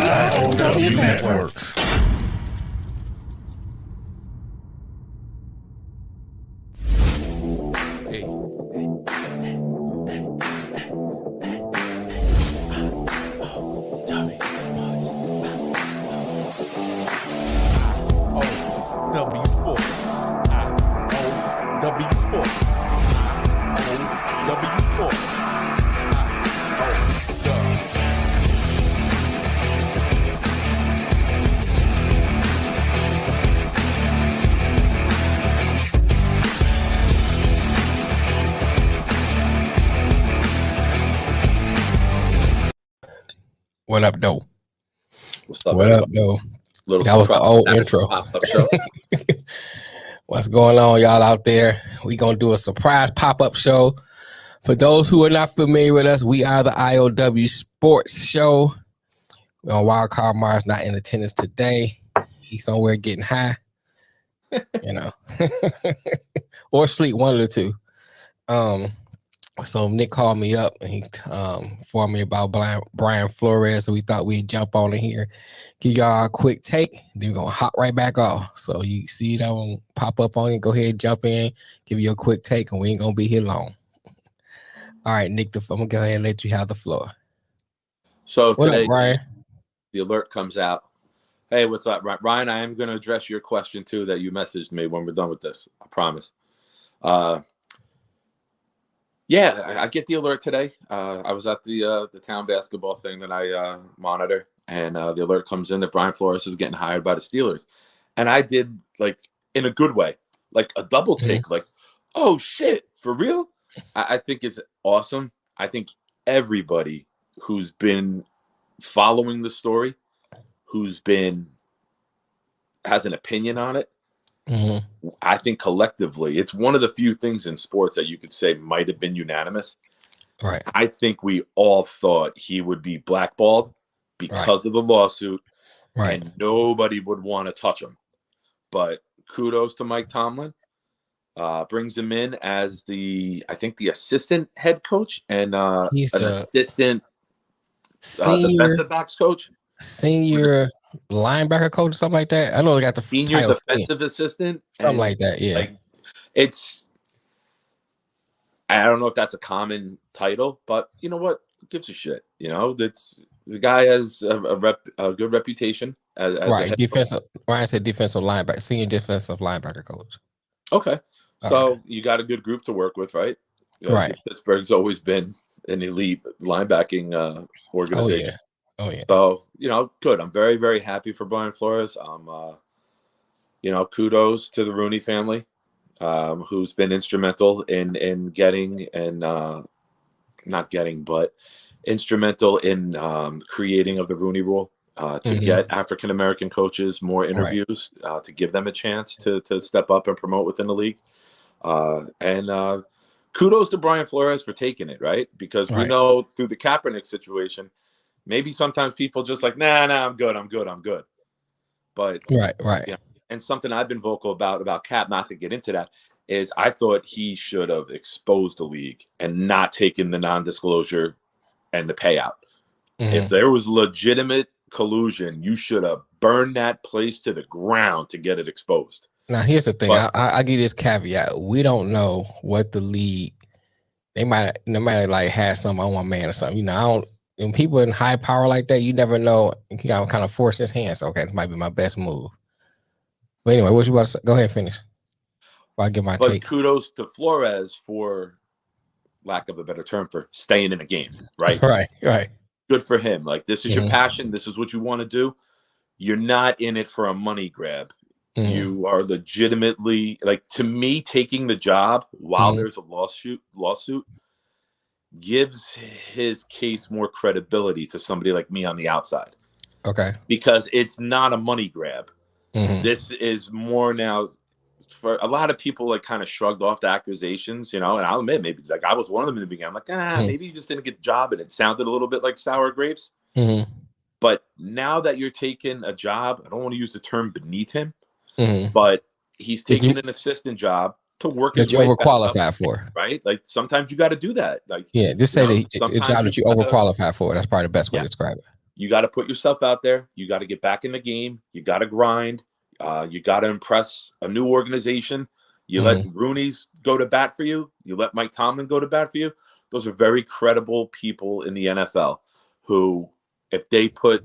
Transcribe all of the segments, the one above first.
I.O.W. Network. I.O.W.Sports. I.O.W.Sports. I.O.W.Sports. What up, though? What's up? What up, though? That was the old intro. Pop-up show. What's going on, y'all out there? We gonna do a surprise pop-up show. For those who are not familiar with us, we are the I.O.W. Sports Show. We're on Wildcard Mars, not in attendance today. He's somewhere getting high, you know, or sleep, one of the two. So Nick called me up and he informed me about Brian Flores. So we thought we'd jump on in here, give y'all a quick take, then we're gonna hop right back off. So you see that one pop up on it, go ahead, jump in, give you a quick take, and we ain't gonna be here long. All right, Nick, I'm gonna go ahead and let you have the floor. So What today, up, Brian? the alert comes out. Hey, what's up, Ryan? I am going to address your question too that you messaged me when we're done with this. I promise. Yeah, I get the alert today. I was at the town basketball thing that I monitor, and the alert comes in that Brian Flores is getting hired by the Steelers, and I did, like, in a good way, like a double take, like, oh shit, for real? I think it's awesome. I think everybody who's been following the story, who's has an opinion on it, I think collectively, it's one of the few things in sports that you could say might have been unanimous. Right. I think we all thought he would be blackballed because of the lawsuit, and nobody would want to touch him. But kudos to Mike Tomlin. Brings him in as the assistant head coach and he's an assistant defensive backs coach, senior linebacker coach, something like that. I know they got the senior defensive assistant, something like that. Yeah, like, I don't know if that's a common title, but you know what? Who gives a shit? You know, that's the guy has a good reputation as right. Defensive. Ryan said defensive linebacker, senior defensive linebacker coach. Okay. So you got a good group to work with, right? You know, right. Pittsburgh's always been an elite linebacking organization. Oh yeah. So, you know, good. I'm very, very happy for Brian Flores. You know, kudos to the Rooney family, who's been instrumental in getting and instrumental in creating of the Rooney Rule to get African American coaches more interviews, to give them a chance to step up and promote within the league. And kudos to Brian Flores for taking it, right? Because we know through the Kaepernick situation, maybe sometimes people just like, nah, I'm good. But right. You know, and something I've been vocal about Cap, not to get into that, is I thought he should have exposed the league and not taken the non-disclosure and the payout. If there was legitimate collusion, you should have burned that place to the ground to get it exposed. Now, here's the thing. I give this caveat. We don't know what the league, they might have like had something on one man or something. You know, when people in high power like that, you never know. You got kind of force his hands. Okay, this might be my best move. But anyway, what you about to say? Go ahead and finish. Before I give my take. But kudos to Flores for, lack of a better term, for staying in the game, right? Right. Good for him. Like, this is your passion. This is what you want to do. You're not in it for a money grab. You are legitimately, like, to me, taking the job while there's a lawsuit gives his case more credibility to somebody like me on the outside. Okay. Because it's not a money grab. This is more now, for a lot of people, like, kind of shrugged off the accusations, you know, and I'll admit, maybe, like, I was one of them in the beginning. I'm like, maybe you just didn't get the job, and it sounded a little bit like sour grapes. But now that you're taking a job, I don't want to use the term beneath him, but he's taking an assistant job to work his way overqualified for, right? Like, sometimes you got to do that. Like, just say the job that you overqualified for. That's probably the best way to describe it. you got to put yourself out there. You got to get back in the game. You got to grind. You got to impress a new organization. You let Rooney's go to bat for you. You let Mike Tomlin go to bat for you. Those are very credible people in the NFL who, if they put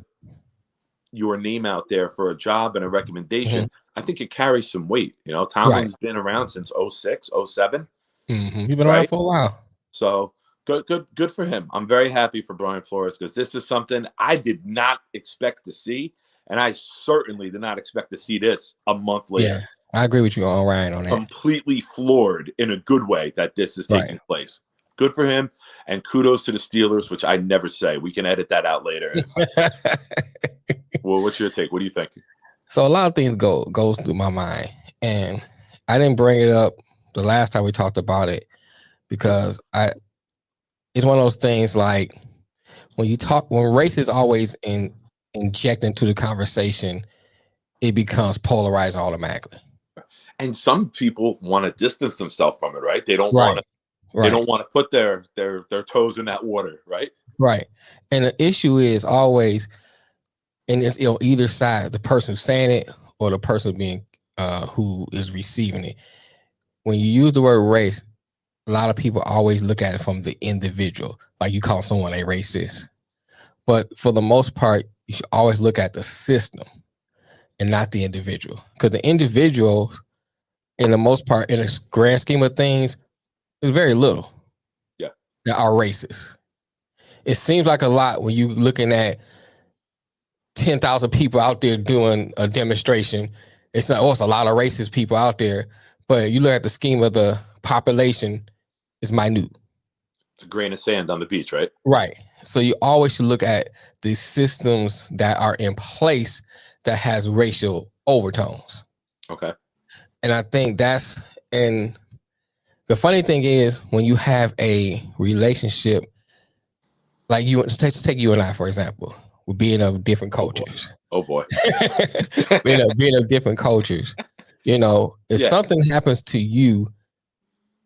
your name out there for a job and a recommendation, I think it carries some weight. You know, Tomlin's been around since 06, 07. He's been around for a while. So good for him. I'm very happy for Brian Flores because this is something I did not expect to see. And I certainly did not expect to see this a month later. Yeah, I agree with you on Ryan on that. Completely floored in a good way that this is taking place. Good for him. And kudos to the Steelers, which I never say. We can edit that out later. Well, what's your take? What do you think? So a lot of things goes through my mind. And I didn't bring it up the last time we talked about it because it's one of those things like when race is always inject into the conversation, it becomes polarized automatically. And some people want to distance themselves from it, right? They don't want to. They don't want to put their toes in that water, right? Right. And the issue is always, and it's either side, the person saying it or the person being who is receiving it. When you use the word race, a lot of people always look at it from the individual, like you call someone a racist. But for the most part, you should always look at the system and not the individual. Because the individuals, in the most part, in the grand scheme of things, is very little. Yeah. That are racist. It seems like a lot when you're looking at 10,000 people out there doing a demonstration. It's not, it's a lot of racist people out there. But you look at the scheme of the population, it's minute. It's a grain of sand on the beach, right? Right. So you always should look at the systems that are in place that has racial overtones. Okay. And I think and the funny thing is when you have a relationship, like let's take you and I, for example, we're being of different cultures. Oh boy. being of different cultures, if something happens to you,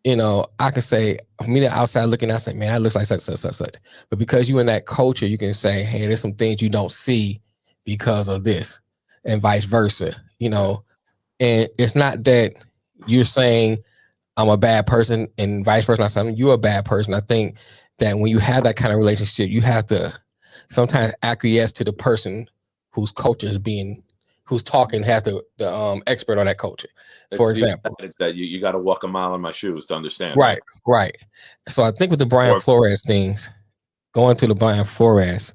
I can say, for me, the outside looking, I say, man, that looks like such, such, such, such. But because you're in that culture, you can say, hey, there's some things you don't see because of this, and vice versa, And it's not that you're saying I'm a bad person and vice versa. I'm saying you're a bad person. I think that when you have that kind of relationship, you have to sometimes acquiesce to the person whose culture is who's talking, has the expert on that culture. For example, it's that you got to walk a mile in my shoes to understand. Right. So I think with the Brian Flores things, going to the Brian Flores,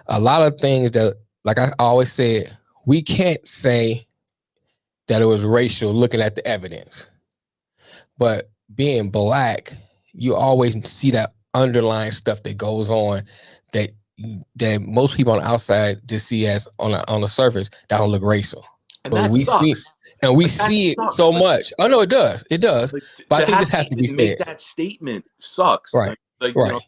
a lot of things that, like I always said, we can't say that it was racial looking at the evidence. But being black, you always see that underlying stuff that goes on that most people on the outside just see as on the surface that don't look racial. And but we see it so much. Oh no, it does. It does. Like, but I think this has to be said. That statement sucks. Right. Right.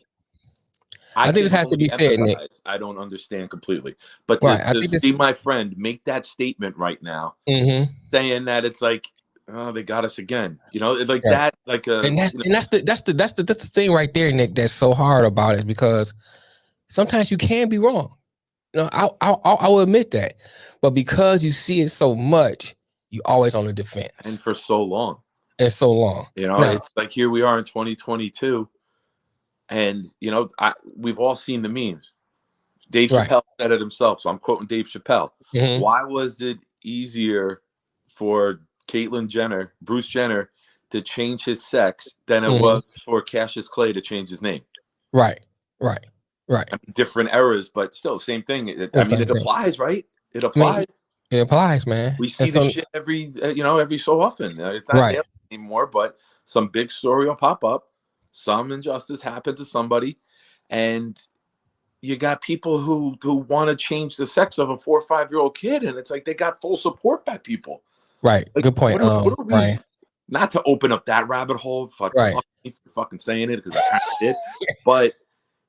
I think this has to be said, Nick. I don't understand completely. But to see my friend make that statement right now, saying that it's like, oh, they got us again. Like that, like a. And that's the thing right there, Nick. That's so hard about it because sometimes you can be wrong. I will admit that, but because you see it so much, you always on the defense. And for so long. Now, it's like here we are in 2022, and we've all seen the memes. Dave Chappelle said it himself, so I'm quoting Dave Chappelle. Why was it easier for Bruce Jenner, to change his sex than it was for Cassius Clay to change his name? Right. I mean, different eras, but still same thing. It applies, right? It applies. It applies, man. We see this shit every so often. It's not daily anymore, but some big story will pop up. Some injustice happened to somebody, and you got people who want to change the sex of a 4 or 5-year-old kid, and it's like they got full support by people. Right. Like, good point. What are we, not to open up that rabbit hole. Fuck me for fucking saying it because I kind of did, but.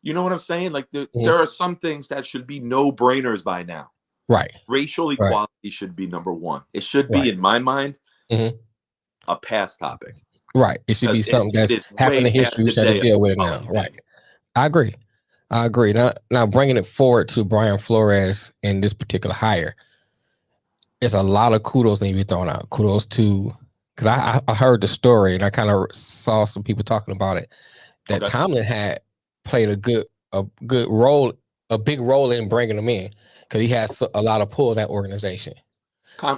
You know what I'm saying? Like there are some things that should be no-brainers by now. Right. Racial equality should be number one. It should be, in my mind, a past topic. Right. It should be something that's happened in history. We should have to deal with it now. Right. I agree. I agree. Now bringing it forward to Brian Flores in this particular hire, it's a lot of kudos need to be thrown out. Kudos to, because I heard the story and I kind of saw some people talking about it, that Okay. Tomlin had played a good role, a big role in bringing him in because he has a lot of pull in that organization.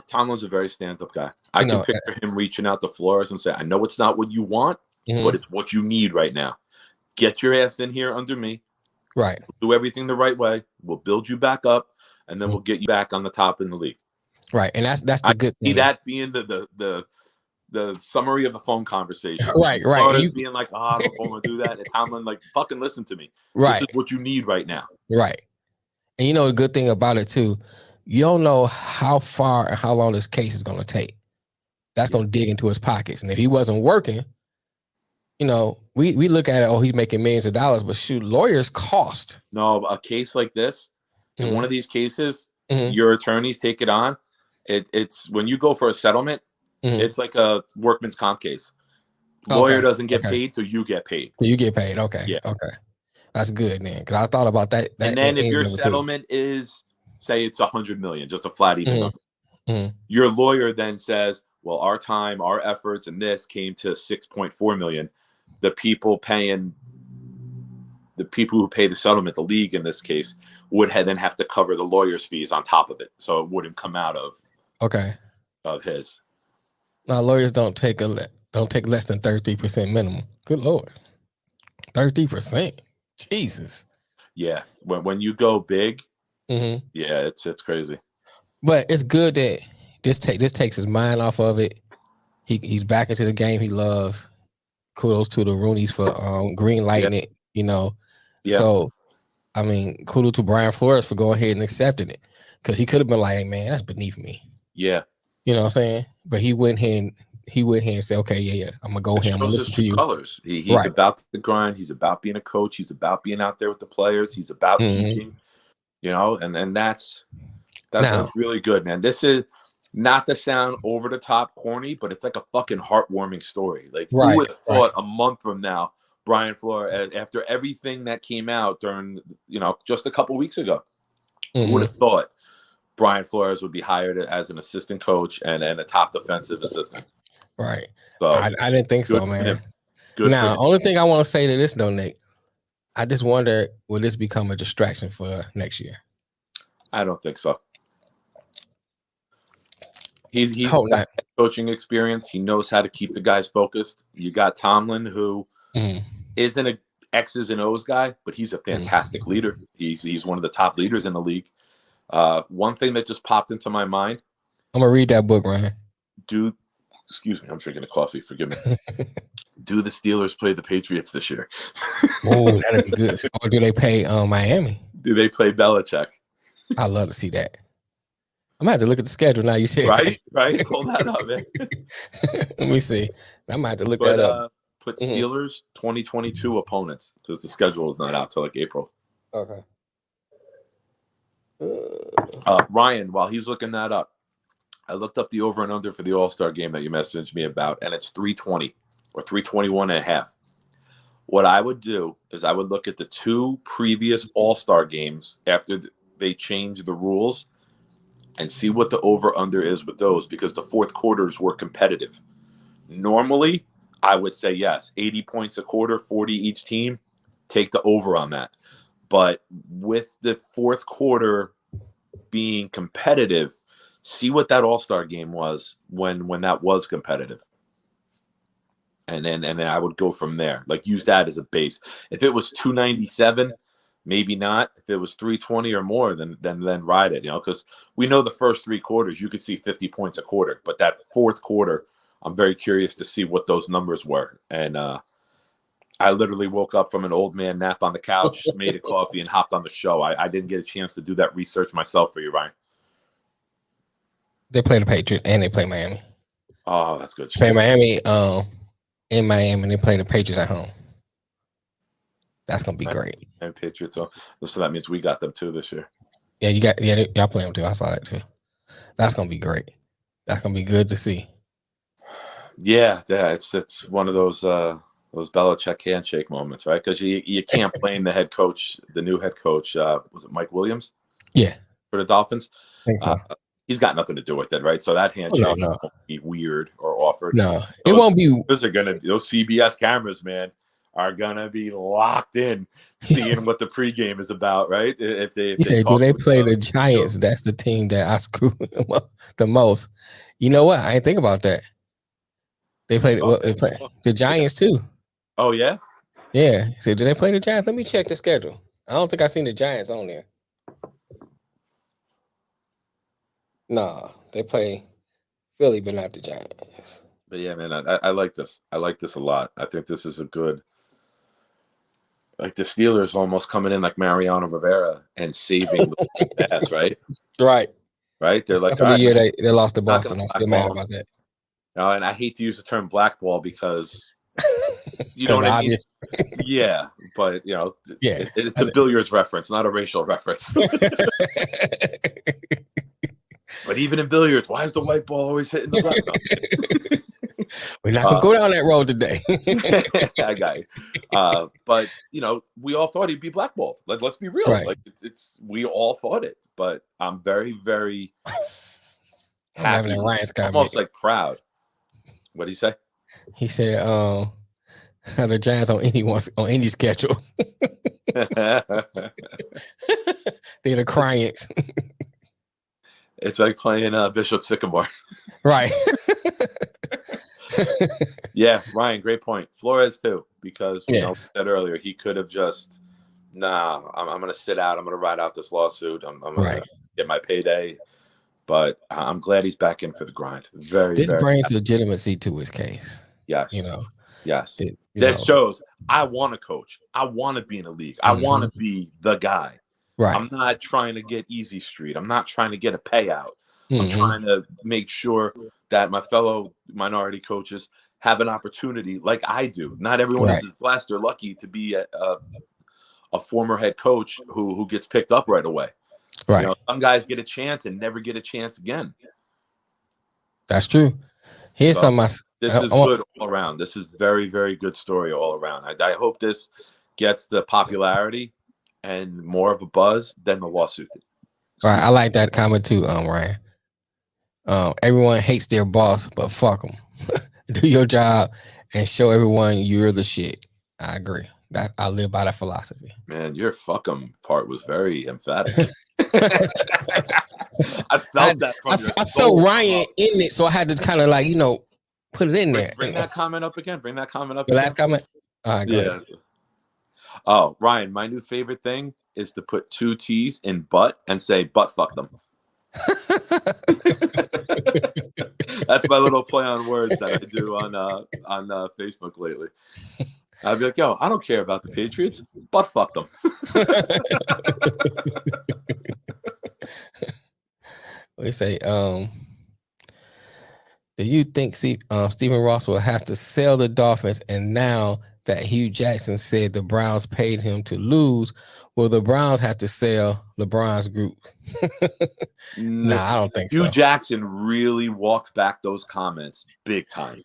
Tomlin's a very stand-up guy. I can picture him reaching out to Flores and say, I know it's not what you want, but it's what you need right now. Get your ass in here under me. Right. We'll do everything the right way. We'll build you back up, and then we'll get you back on the top in the league. Right. And that's the good thing. See that being the summary of the phone conversation. Right. Flores being like, I don't want to do that. And Tomlin like, fucking listen to me. Right. This is what you need right now. Right. And you know the good thing about it too, you don't know how far and how long this case is going to take. That's going to dig into his pockets. And if he wasn't working, you know, we look at it, oh, he's making millions of dollars, but shoot, lawyers cost. No, a case like this, in one of these cases, your attorneys take it on. It's when you go for a settlement, it's like a workman's comp case. Lawyer doesn't get paid, so you get paid. So you get paid. Okay. Yeah. Okay. That's good, man. Because I thought about that. And then if your settlement is, say it's $100 million, just a flat even number, your lawyer then says, well, our time, our efforts, and this came to $6.4 million. The people who pay the settlement, the league in this case, would then have to cover the lawyer's fees on top of it, so it wouldn't come out of his. Now lawyers don't take less than 33% minimum. Good Lord, 33%. Jesus. Yeah, when you go big, yeah, it's crazy. But it's good that this takes his mind off of it. He's back into the game he loves. Kudos to the Roonies for green lighting it, you know. Yeah. So, I mean, kudos to Brian Flores for going ahead and accepting it, because he could have been like, hey, man, that's beneath me. Yeah. You know what I'm saying? But he went here and said, okay, yeah, I'm going to go here. I'm going to listen to you. Colors. He's about the grind. He's about being a coach. He's about being out there with the players. He's about teaching, you know, and that's really good, man. This is not to sound over the top corny, but it's like a fucking heartwarming story. Like, who would have thought a month from now, Brian Flores, after everything that came out during, you know, just a couple weeks ago, who would have thought Brian Flores would be hired as an assistant coach and a top defensive assistant? Right. So I didn't think so, man. Now, only thing I want to say to this, though, Nick, I just wonder, will this become a distraction for next year? I don't think so. He's got coaching experience. He knows how to keep the guys focused. You got Tomlin, who isn't a X's and O's guy, but he's a fantastic leader. He's one of the top leaders in the league. One thing that just popped into my mind. I'm gonna read that book, Ryan. Excuse me, I'm drinking a coffee. Forgive me. Do the Steelers play the Patriots this year? Oh, that'd be good. Or do they play Miami? Do they play Belichick? I'd love to see that. I'm gonna have to look at the schedule now. You said right. Pull that up, man. Let me see. I might have to look that up. Put Steelers 2022 opponents, because the schedule is not out till like April. Okay. Ryan, while he's looking that up, I looked up the over and under for the All-Star game that you messaged me about, and it's 320 or 321 and a half. What I would do is I would look at the two previous All-Star games after they changed the rules and see what the over-under is with those, because the fourth quarters were competitive. Normally, I would say yes, 80 points a quarter, 40 each team, take the over on that. But with the fourth quarter being competitive, see what that All-Star game was when that was competitive. And then I would go from there. Like, use that as a base. If it was 297, maybe not. If it was 320 or more, then ride it, you know, because we know the first three quarters, you could see 50 points a quarter. But that fourth quarter, I'm very curious to see what those numbers were. And I literally woke up from an old man nap on the couch, made a coffee, and hopped on the show. I didn't get a chance to do that research myself for you, Ryan. They play the Patriots and they play Miami. Oh, that's good. Play Miami in Miami, and they play the Patriots at home. That's gonna be great. And Patriots, so that means we got them too this year. Yeah, y'all play them too. I saw that too. That's gonna be great. That's gonna be good to see. Yeah, it's one of those those Belichick handshake moments, right? Because you can't blame the head coach, the new head coach. Was it Mike Williams? Yeah, for the Dolphins. I think so. He's got nothing to do with it, right? So that handshake no. won't be weird or awkward. No, it won't be. Those CBS cameras, man, are gonna be locked in, seeing what the pregame is about, right? If they say, do they play the Giants? That's the team that I screw the most. You know what? I didn't think about that. They play the Giants too. Oh yeah, yeah. So do they play the Giants? Let me check the schedule. I don't think I seen the Giants on there. No, they play Philly, but not the Giants. But yeah, man, I like this. I like this a lot. I think this is a good. Like the Steelers almost coming in like Mariano Rivera and saving the pass, right? Right. Right. They're except like, for the year they lost to Boston. I'm still mad about that. No, and I hate to use the term blackball because you know what I mean? Yeah, but you know, it's a billiards reference, not a racial reference. But even in billiards, why is the white ball always hitting the black? We're not gonna go down that road today. I got you. But you know, we all thought he'd be blackballed. Let's be real. Right. Like it's we all thought it, but I'm very, very happy, almost like proud. What did he say? He said, the Giants on any schedule. They're the Cryants. It's like playing Bishop Sycamore. Right. Yeah, Ryan, great point. Flores too, because we said earlier he could have just, I'm going to sit out. I'm going to ride out this lawsuit. I'm going to get my payday. But I'm glad he's back in for the grind. This brings legitimacy to his case. Yes. You know. Yes. This shows I want to coach. I want to be in the league. I want to be the guy. Right. I'm not trying to get easy street. I'm not trying to get a payout. I'm trying to make sure that my fellow minority coaches have an opportunity like I do. Not everyone is as blessed or lucky to be a former head coach who gets picked up right away. Right. You know, some guys get a chance and never get a chance again. That's true. Here's something. This is good all around. This is very, very good story all around. I hope this gets the popularity and more of a buzz than the lawsuit did. Right. I like that comment too, Ryan. Everyone hates their boss, but fuck them. Do your job and show everyone you're the shit. I agree. I live by that philosophy. Man, your fuck 'em part was very emphatic. I felt that from I felt Ryan in it, so I had to kind of like, put it in there. Bring that comment up again. Bring that comment up. The last comment? All right, go ahead. Oh, Ryan, my new favorite thing is to put 2 T's in butt and say butt fuck them. That's my little play on words that I do on Facebook lately. I'd be like, yo, I don't care about the Patriots, but fuck them. We say, do you think Stephen Ross will have to sell the Dolphins? And now that Hugh Jackson said the Browns paid him to lose, will the Browns have to sell LeBron's group? Nah, I don't think so. Hugh Jackson really walked back those comments big time.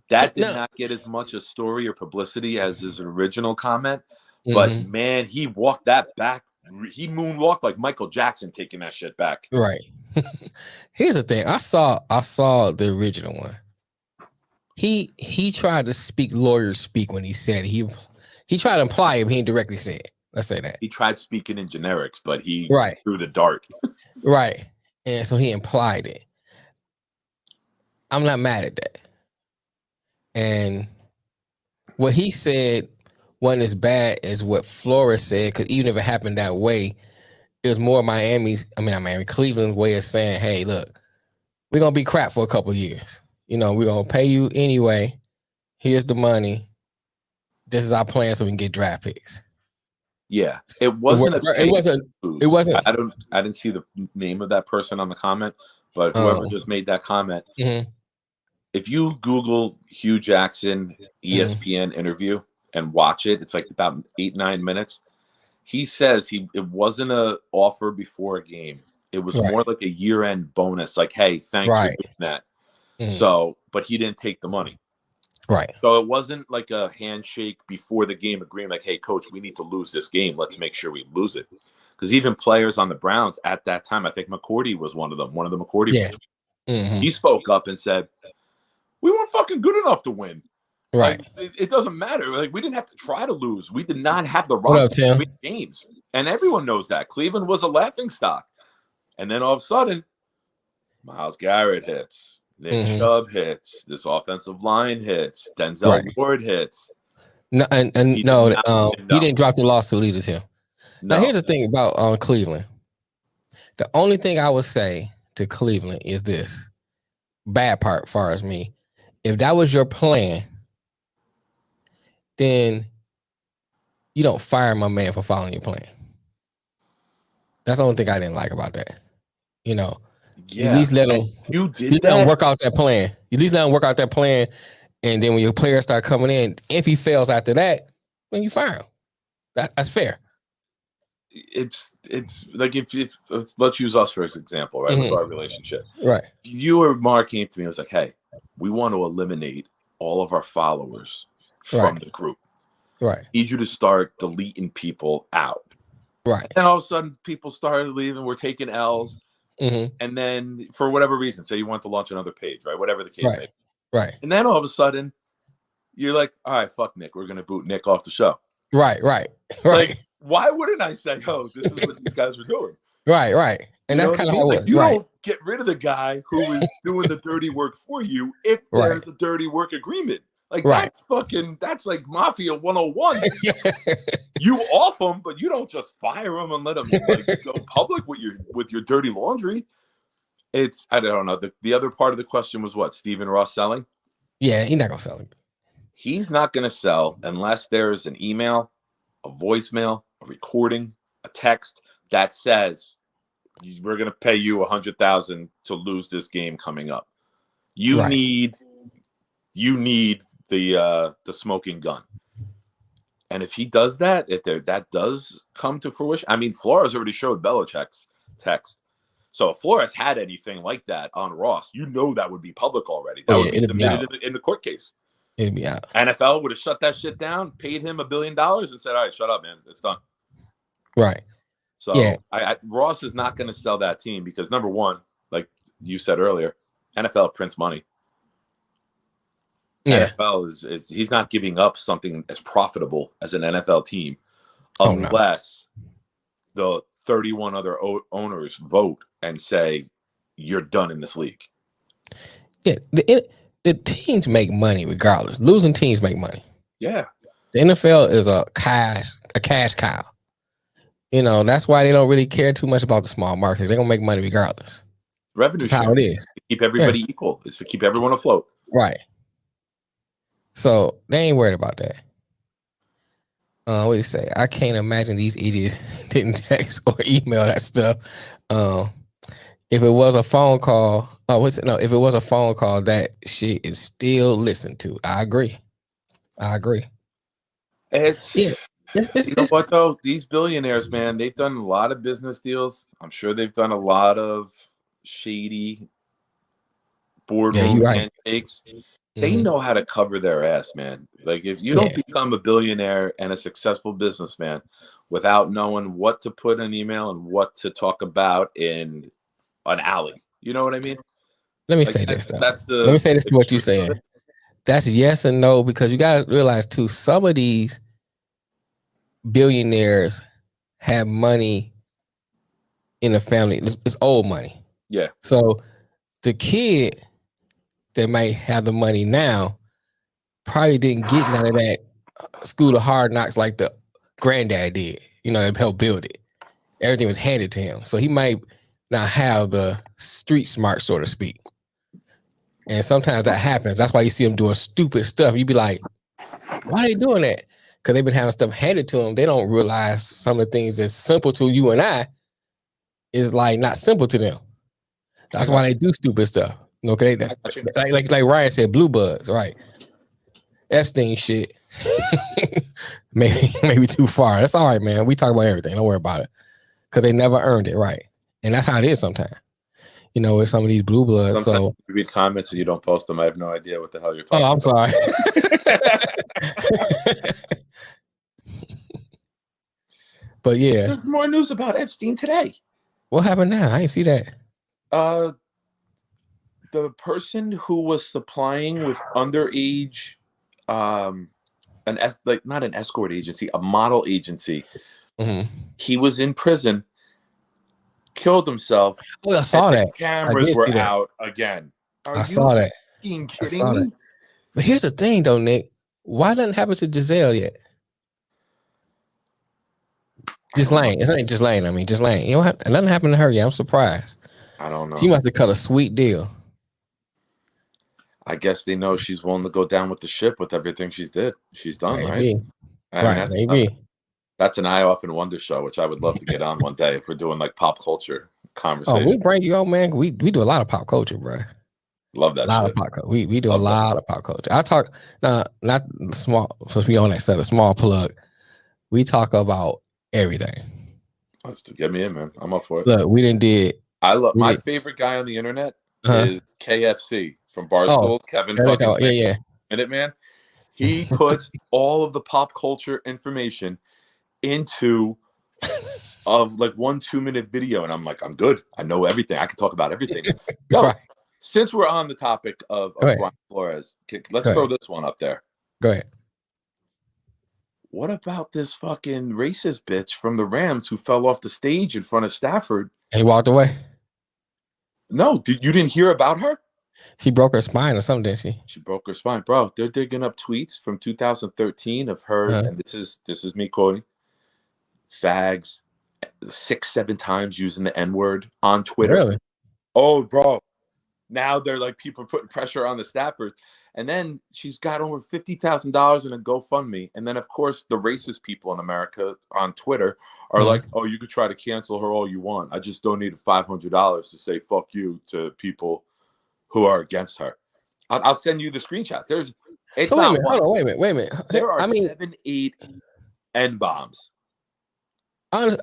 That did not get as much a story or publicity as his original comment. But, man, he walked that back. He moonwalked like Michael Jackson taking that shit back. Right. Here's the thing. I saw the original one. He tried to speak lawyer speak when he said it. He tried to imply it, but he didn't directly say it. Let's say that. He tried speaking in generics, but he threw the dart. Right. And so he implied it. I'm not mad at that. And what he said wasn't as bad as what Flores said, because even if it happened that way, it was more Cleveland's way of saying, hey, look, we're going to be crap for a couple of years. We're going to pay you anyway. Here's the money. This is our plan so we can get draft picks. Yeah. It wasn't. I didn't see the name of that person on the comment, but whoever just made that comment, if you Google Hugh Jackson ESPN interview and watch it, it's like about 8-9 minutes. He says it wasn't an offer before a game. It was more like a year-end bonus. Like, hey, thanks for doing that. So, but he didn't take the money. Right. So it wasn't like a handshake before the game agreeing, like, hey, coach, we need to lose this game. Let's make sure we lose it. Because even players on the Browns at that time, I think McCourty was one of them, one of the McCourty Yeah. brothers. Mm-hmm. He spoke up and said, we weren't fucking good enough to win. Right. Like, it doesn't matter. Like, we didn't have to try to lose. We did not have the What up, roster to Tim? win games. And everyone knows that. Cleveland was a laughingstock. And then all of a sudden, Myles Garrett hits. Nick Chubb hits. This offensive line hits. Denzel Ward hits. No, and He no, did not he didn't drop the lawsuit either, Tim. No. Now, here's the thing about Cleveland. The only thing I would say to Cleveland is this. Bad part, as far as me. If that was your plan, then you don't fire my man for following your plan. That's the only thing I didn't like about that. You know, yeah. At least let him. You did let him work out that plan. At least let him work out that plan, and then when your players start coming in, if he fails after that, then you fire him. That's fair. It's like if let's use us for example, right? With our relationship, right? You or Mark came to me and was like, "Hey, we want to eliminate all of our followers from the group. Right? Need you to start deleting people out." Right. And all of a sudden, people started leaving. We're taking L's, and then for whatever reason, say you want to launch another page, right? Whatever the case may be, right? And then all of a sudden, you're like, "All right, fuck Nick, we're gonna boot Nick off the show." Right. Like, why wouldn't I say, "Oh, this is what these guys are doing"? Right. And that's kind of how it was. You don't get rid of the guy who is doing the dirty work for you if there's a dirty work agreement. Like that's like Mafia 101. You off him, but you don't just fire him and let him go public with your dirty laundry. I don't know. The other part of the question was what? Stephen Ross selling? Yeah, he's not gonna sell it. He's not gonna sell unless there's an email, a voicemail, a recording, a text that says we're going to pay you $100,000 to lose this game coming up. You need the smoking gun. And if he does that, that does come to fruition, I mean, Flores already showed Belichick's text. So if Flores had anything like that on Ross, that would be public already. That would be submitted in the court case. It'd be out. NFL would have shut that shit down, paid him $1 billion, and said, "All right, shut up, man. It's done." Right. So Ross is not going to sell that team because, number one, like you said earlier, NFL prints money. Yeah. NFL is he's not giving up something as profitable as an NFL team unless the 31 other owners vote and say you're done in this league. Yeah, the teams make money regardless. Losing teams make money. Yeah. The NFL is a cash cow. That's why they don't really care too much about the small market. They're going to make money regardless. Revenue That's how it is. To keep everybody equal. It's to keep everyone afloat. Right. So they ain't worried about that. What do you say? I can't imagine these idiots didn't text or email that stuff. If it was a phone call, if it was a phone call, that shit is still listened to. I agree. It's you know what though? These billionaires, man, they've done a lot of business deals. I'm sure they've done a lot of shady boardroom handshakes. They know how to cover their ass, man. Like if you don't become a billionaire and a successful businessman without knowing what to put in email and what to talk about in an alley, you know what I mean? Let me say this. Let me say this to what you're saying. That's yes and no, because you got to realize too, some of these billionaires have money in the family. It's old money. Yeah. So the kid that might have the money now probably didn't get none of that school of hard knocks like the granddad did. That helped build it. Everything was handed to him. So he might not have the street smart, so to speak. And sometimes that happens. That's why you see them doing stupid stuff. You be like, why are they doing that? Because they've been having stuff handed to them. They don't realize some of the things that's simple to you and I is like not simple to them. That's why they do stupid stuff. Okay, like Ryan said, blue buds, right? Epstein shit. maybe too far. That's all right, man. We talk about everything. Don't worry about it. Because they never earned it, right? And that's how it is sometimes. with some of these blue bloods. Sometimes So, you read comments and you don't post them. I have no idea what the hell you're oh, talking I'm about. sorry. But yeah, There's more news about Epstein today. what happened now? I didn't see that. The person who was supplying with underage, not an escort agency, a model agency. Mm-hmm. He was in prison, killed himself. Oh, I saw and that. The cameras did see were that. out again. Are I you saw that. fucking I kidding saw me? that. But here's the thing, though, Nick. Why doesn't happen to Giselle yet? Ghislaine. It's not Ghislaine. I mean, Ghislaine. You know what? Nothing happened to her yet. I'm surprised. I don't know. She must have cut a sweet deal. I I guess they know she's willing to go down with the ship with everything she's done, maybe. right? Right, maybe. That's an I.O.W.Wonder show, which I would love to get on one day if we're doing like pop culture Oh, conversation. we'll bring you on, man. We do a lot of pop culture, bro. Love that A lot shit. of pop culture. We do Love a lot of pop culture. I talk not small. So we on that set, a small plug. We talk about everything. Let's get me in, man. I'm up for it. Look, we didn't did. I love my favorite guy on the internet is KFC from Barstool. Kevin fucking Minuteman. He puts all of the pop culture information into like 1-2 minute video, and I'm like, I'm good. I know everything. I can talk about everything. Yo, Right. Since we're on the topic of Brian Flores, let's throw this one up there. Go ahead. What about this fucking racist bitch from the Rams who fell off the stage in front of Stafford? And he walked away. No, you didn't hear about her? She broke her spine or something, didn't she? She broke her spine, bro. They're digging up tweets from 2013 of her, and this is me quoting, fags 6-7 times using the N-word on Twitter. Really? Oh, bro. Now they're like, people are putting pressure on the Stafford. And then she's got over $50,000 in a GoFundMe. And then, of course, the racist people in America on Twitter are like, oh, you could try to cancel her all you want. I just donated $500 to say fuck you to people who are against her. I'll send you the screenshots. Wait a minute. There are 7-8 N-bombs.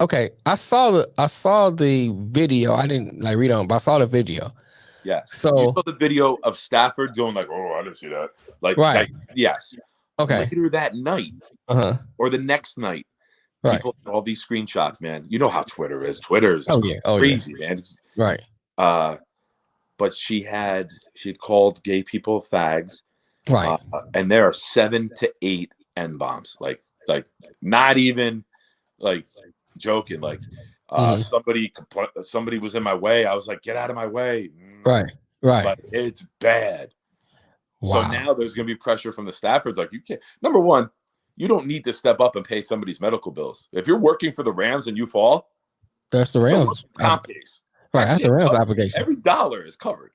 Okay, I saw the video. I didn't read on, but I saw the video. Yes. So you saw the video of Stafford going like, "Oh, I didn't see that." Yes. Okay. Later that night, or the next night, people had all these screenshots. Man, you know how Twitter is. Twitter is crazy, man. Right. But she had called gay people fags. Right. And there are 7 to 8 N-bombs. Like not even like joking. Like somebody was in my way. I was like, get out of my way. Right. But it's bad. Wow. So now there's going to be pressure from the Staffords. Like, you can't. Number one, you don't need to step up and pay somebody's medical bills. If you're working for the Rams and you fall, that's the Rams comp case. Right. That's the Rams obligation. Every dollar is covered.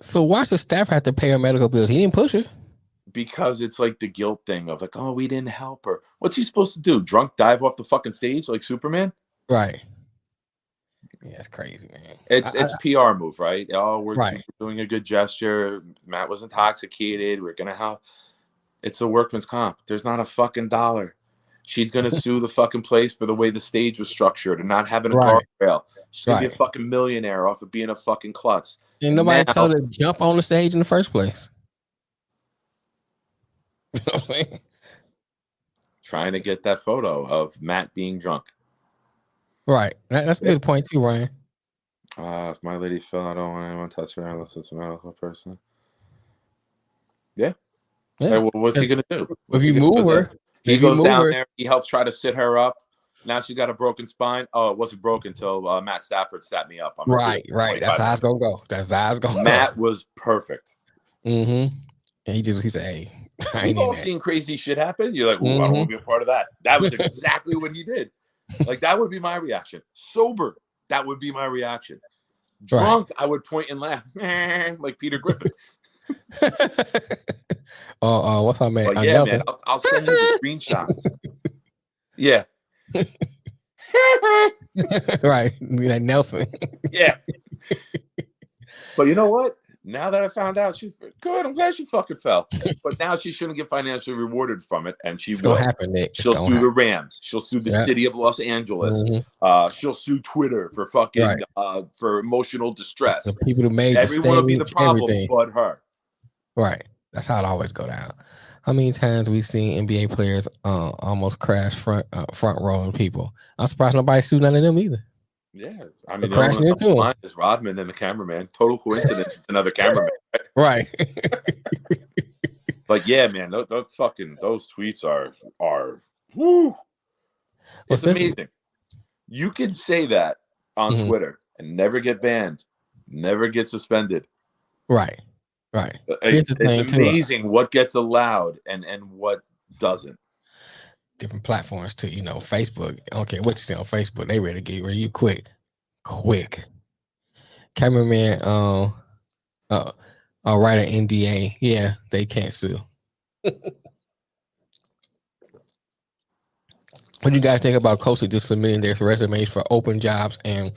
So why should Stafford have to pay her medical bills? He didn't push her. Because it's like the guilt thing of like, oh, we didn't help her. What's he supposed to do? Drunk dive off the fucking stage like Superman? Right. Yeah, it's crazy, man. It's PR move, right? Oh, we're doing a good gesture. Matt was intoxicated. We're gonna help. It's a workman's comp. There's not a fucking dollar. She's gonna sue the fucking place for the way the stage was structured and not having a guardrail. She's gonna be a fucking millionaire off of being a fucking klutz. And nobody told her to jump on the stage in the first place. You know what I'm saying? Trying to get that photo of Matt being drunk. Right. That's a good point too, Ryan. If my lady fell, I don't want anyone to touch her unless it's a medical person. Yeah. Hey, well, what's he gonna do? If you move her, he goes down there. He helps try to sit her up. Now she's got a broken spine. Oh, it wasn't broken until Matt Stafford sat me up. Right. That's how it's gonna go. Matt was perfect. And he said, "Hey, we've all seen crazy shit happen." You're like, "Ooh, I don't want to be a part of that." That was exactly what he did. Like, that would be my reaction. Sober, that would be my reaction. Drunk, I would point and laugh, like Peter Griffin. What's my man? Yeah, man, I'll send you the screenshots. Yeah. Right, Nelson. Yeah. But you know what? Now that I found out, she's good. I'm glad she fucking fell. But now she shouldn't get financially rewarded from it, and It's gonna happen, Nick. She'll sue the Rams. She'll sue the city of Los Angeles. Mm-hmm. She'll sue Twitter for fucking for emotional distress. The people who made everyone will be the problem, but her. Right. That's how it always go down. How many times we've seen NBA players almost crash front rowing people? I'm surprised nobody sued none of them either. Yeah, I mean, crashing into him is Rodman and the cameraman. Total coincidence. It's another cameraman, right? But yeah, man, those tweets are whoo. It's amazing. You can say that on Twitter and never get banned, never get suspended. Right. It's amazing what gets allowed and what doesn't. Different platforms too, Facebook. I don't care what you say on Facebook, they ready to get rid of you quick. Cameraman, write an NDA. Yeah, they can't sue. What do you guys think about coaches just submitting their resumes for open jobs and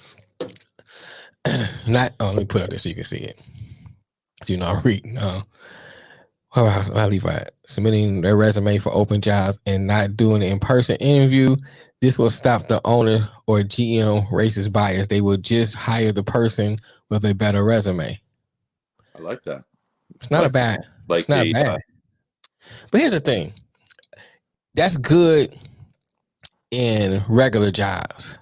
not? Let me put up this so you can see it. So I'm reading. I'll leave out submitting their resume for open jobs and not doing an in-person interview. This will stop the owner or GM racist bias. They will just hire the person with a better resume. I like that. It's not bad. But here's the thing. That's good in regular jobs.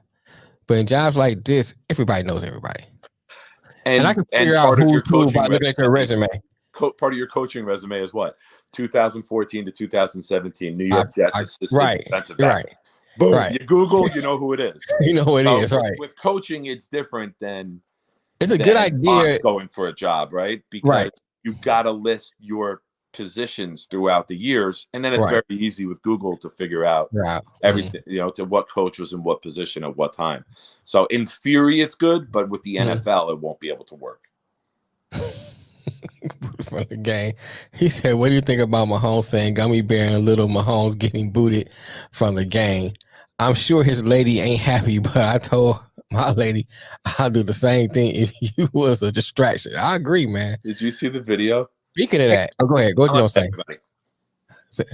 But in jobs like this, everybody knows everybody. And I can figure out who's who by looking at their resume. Part of your coaching resume is what? 2014 to 2017, New York Jets assistant defensive back. Right. Boom. Right. You Google, you know who it is. You know who it is, right. With coaching, it's different than it's a good idea going for a job, right? Because you got to list your positions throughout the years, and then it's very easy with Google to figure out everything, to what coach was in what position at what time. So in theory, it's good, but with the NFL, it won't be able to work. For the game, he said, "What do you think about Mahomes saying Gummy Bear and Little Mahomes getting booted from the game? I'm sure his lady ain't happy, but I told my lady I'll do the same thing if you was a distraction." I agree, man. Did you see the video? Speaking of that, go ahead. Go ahead. You say.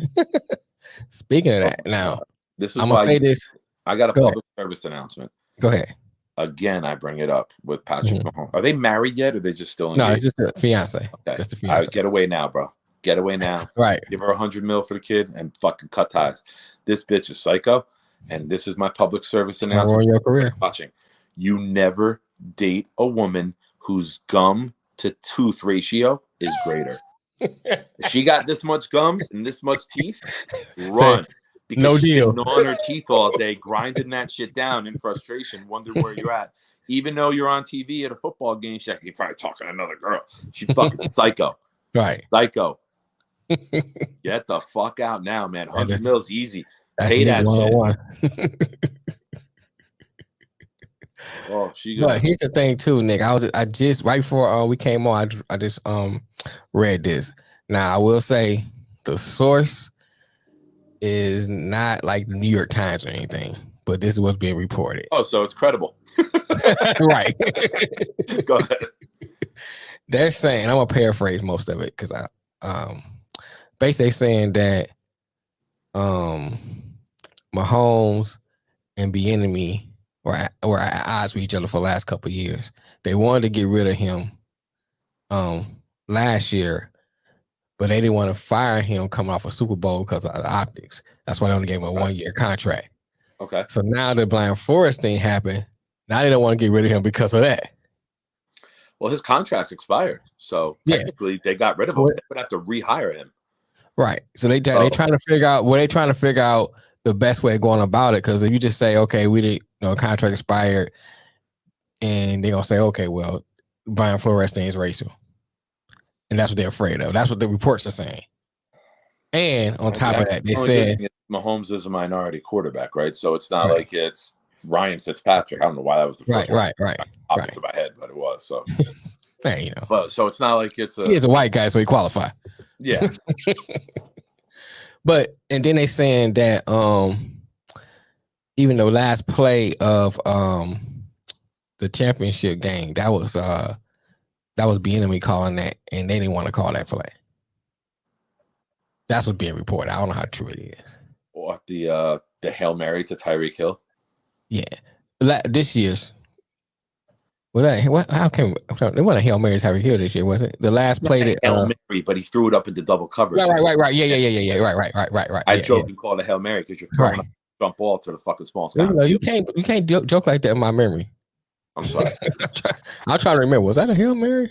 Speaking of that, now this is I'm gonna say this. I got a public service announcement. Go ahead. Again, I bring it up with Patrick Mahomes. Are they married yet, or are they just still engaged? No, it's just a fiance. Okay. Just a fiance. Get away now, bro. Get away now. Right. Give her $100 million for the kid and fucking cut ties. This bitch is psycho, and this is my public service announcement. Your career. Watching. You never date a woman whose gum to tooth ratio is greater. If she got this much gums and this much teeth, run. Because no deal. Gnawing her teeth all day, grinding that shit down in frustration, wondering where you're at. Even though you're on TV at a football game, she's like, you're probably talking to another girl. She's fucking psycho. Right. Psycho. Get the fuck out now, man. $100 million is easy. Pay that shit. But here's the thing too, Nick. I just right before we came on, I just read this. Now I will say the source is not like the New York Times or anything, but this is what's being reported. Oh, so it's credible. Right. Go ahead. They're saying, I'm gonna paraphrase most of it because basically saying that Mahomes and Bieniemy were at odds with each other for the last couple of years. They wanted to get rid of him last year, but they didn't want to fire him coming off a Super Bowl because of the optics. That's why they only gave him a 1-year contract. Okay. So now the Brian Flores thing happened. Now they don't want to get rid of him because of that. Well, his contract's expired, so technically they got rid of him. They would have to rehire him. Right. So they trying to figure out the best way of going about it. Because if you just say, okay, we didn't, contract expired, and they're gonna say, okay, well, Brian Flores thing is racial, and that's what they're afraid of. That's what the reports are saying. And on top of that, they said Mahomes is a minority quarterback, right? So it's not like it's Ryan Fitzpatrick. I don't know why that was the first one. Right. Popped into my head, but it was. So, hey, But so it's not like it's he is a white guy, so he qualify. Yeah. But and then they saying that even the last play of the championship game, that was That was Bieniemy calling that, and they didn't want to call that play. That's what's being reported. I don't know how true it is. Or the Hail Mary to Tyreek Hill. Yeah, this year's. Was that what? How came they want a Hail Mary to Tyreek Hill this year? Was it the last play that Hail Mary, but he threw it up into double coverage. Right. Yeah. Right. I joke and call it a Hail Mary because you're throwing a jump ball to the fucking small spot. You can't joke like that in my memory. I'm sorry. I'm trying to remember. Was that a Hail Mary?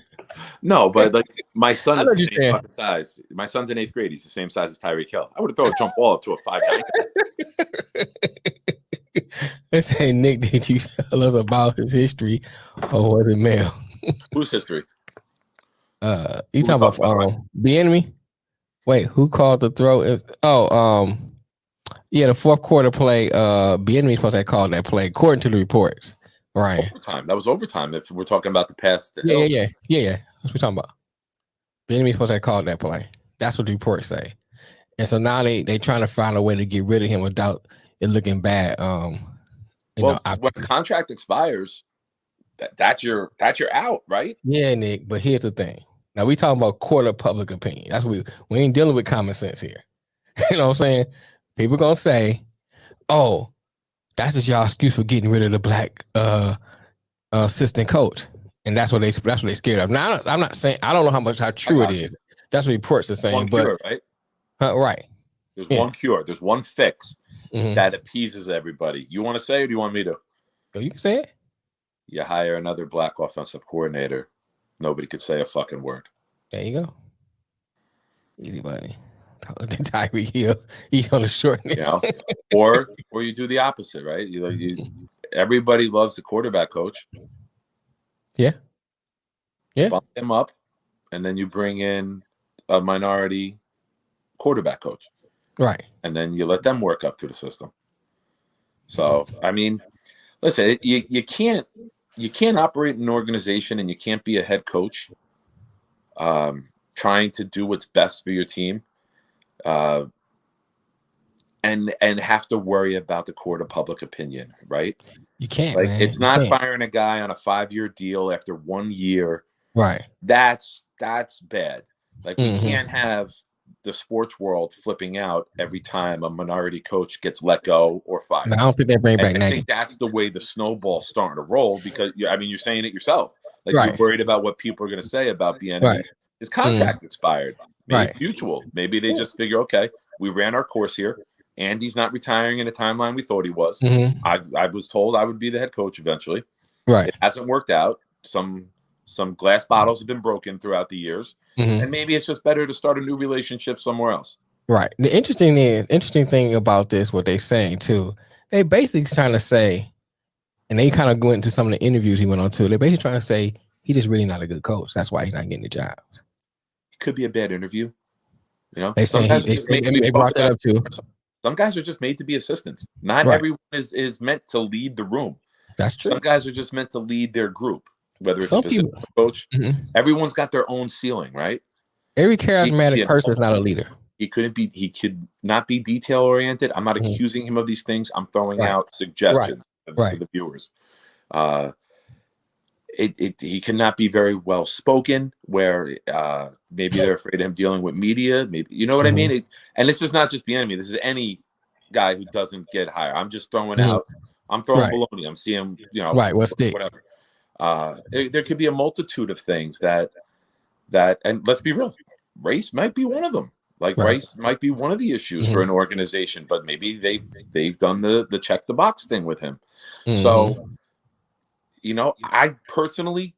No, but like my son is the same fucking size. My son's in 8th grade. He's the same size as Tyreek Hill. I would have thrown a jump ball up to a 5'9". Let's say, Nick, did you tell us about his history, or was it male? Whose history? You talking about Bieniemy? Wait, who called the throw? Yeah, the fourth quarter play. Bieniemy supposed to have called that play, according to the reports. Right. Overtime. That was overtime. If we're talking about the past. Yeah. That's what we're talking about. Bieniemy supposed to have called that play. That's what the reports say. And so now they trying to find a way to get rid of him without it looking bad. When the contract expires, that's your out, right? Yeah, Nick. But here's the thing. Now we talking about court of public opinion. That's what we ain't dealing with common sense here. You know what I'm saying? People gonna say, "Oh, that's just y'all excuse for getting rid of the black assistant coach," and that's what they scared of. Now I'm not saying I don't know how true it is. That's what reports are saying. One cure, right? Right. There's one cure. There's one fix that appeases everybody. You want to say, or do you want me to? You can say it. You hire another black offensive coordinator. Nobody could say a fucking word. There you go. Easy, buddy. Tyreek Hill, he's on the shortness. Or you do the opposite, right? Everybody loves the quarterback coach. Yeah. Bump him up, and then you bring in a minority quarterback coach. Right. And then you let them work up to the system. So, I mean, listen, you can't operate an organization and you can't be a head coach trying to do what's best for your team and have to worry about the court of public opinion, right? You can't, like, man. It's not firing a guy on a 5-year deal after 1 year. Right. That's bad. Like, we can't have the sports world flipping out every time a minority coach gets let go or fired. No, I don't think they bring back. I think that's the way the snowball's starting to roll because you're saying it yourself. Like, right. You're worried about what people are going to say about Bieniemy. Right. His contract expired. Maybe it's mutual. Maybe they just figure, okay, we ran our course here. Andy's not retiring in the timeline we thought he was. I was told I would be the head coach eventually. Right. It hasn't worked out. Some glass bottles have been broken throughout the years. And maybe it's just better to start a new relationship somewhere else. Right. The interesting thing about this, what they're saying too, they basically trying to say, and they kind of go into some of the interviews he went on too. They're basically trying to say he's just really not a good coach. That's why he's not getting the job. It could be a bad interview. They brought that up too. Some guys are just made to be assistants. Not everyone is meant to lead the room. That's true. Some guys are just meant to lead their group, whether it's a coach. Everyone's got their own ceiling, right? Every charismatic person is not a leader. He could not be detail oriented. I'm not accusing him of these things. I'm throwing out suggestions to the viewers. He cannot be very well spoken, where maybe they're afraid of him dealing with media. Maybe you know what I mean. And this is not just Bieniemy. This is any guy who doesn't get hired. I'm just throwing out. I'm throwing baloney. I'm seeing what's whatever. There could be a multitude of things that, and let's be real, race might be one of them. Like race might be one of the issues for an organization, but maybe they've done the check the box thing with him. So. I personally,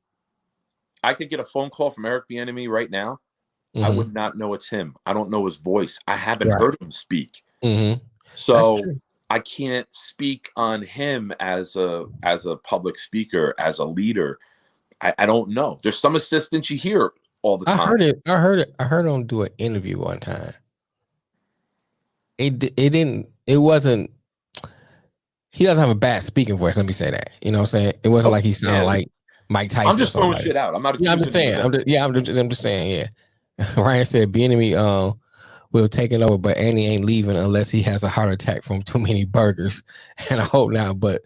I could get a phone call from Eric Bieniemy right now. I would not know it's him. I don't know his voice. I haven't heard him speak. So I can't speak on him as a public speaker, as a leader. I don't know. There's some assistants you hear all the time. I heard him do an interview one time. It wasn't. He doesn't have a bad speaking voice. Let me say that. You know what I'm saying? It wasn't like he sounded like Mike Tyson. I'm just throwing shit out. I'm not. I'm just saying. I'm just saying. Yeah. Ryan said Bieniemy will take it over, but Andy ain't leaving unless he has a heart attack from too many burgers. And I hope not. But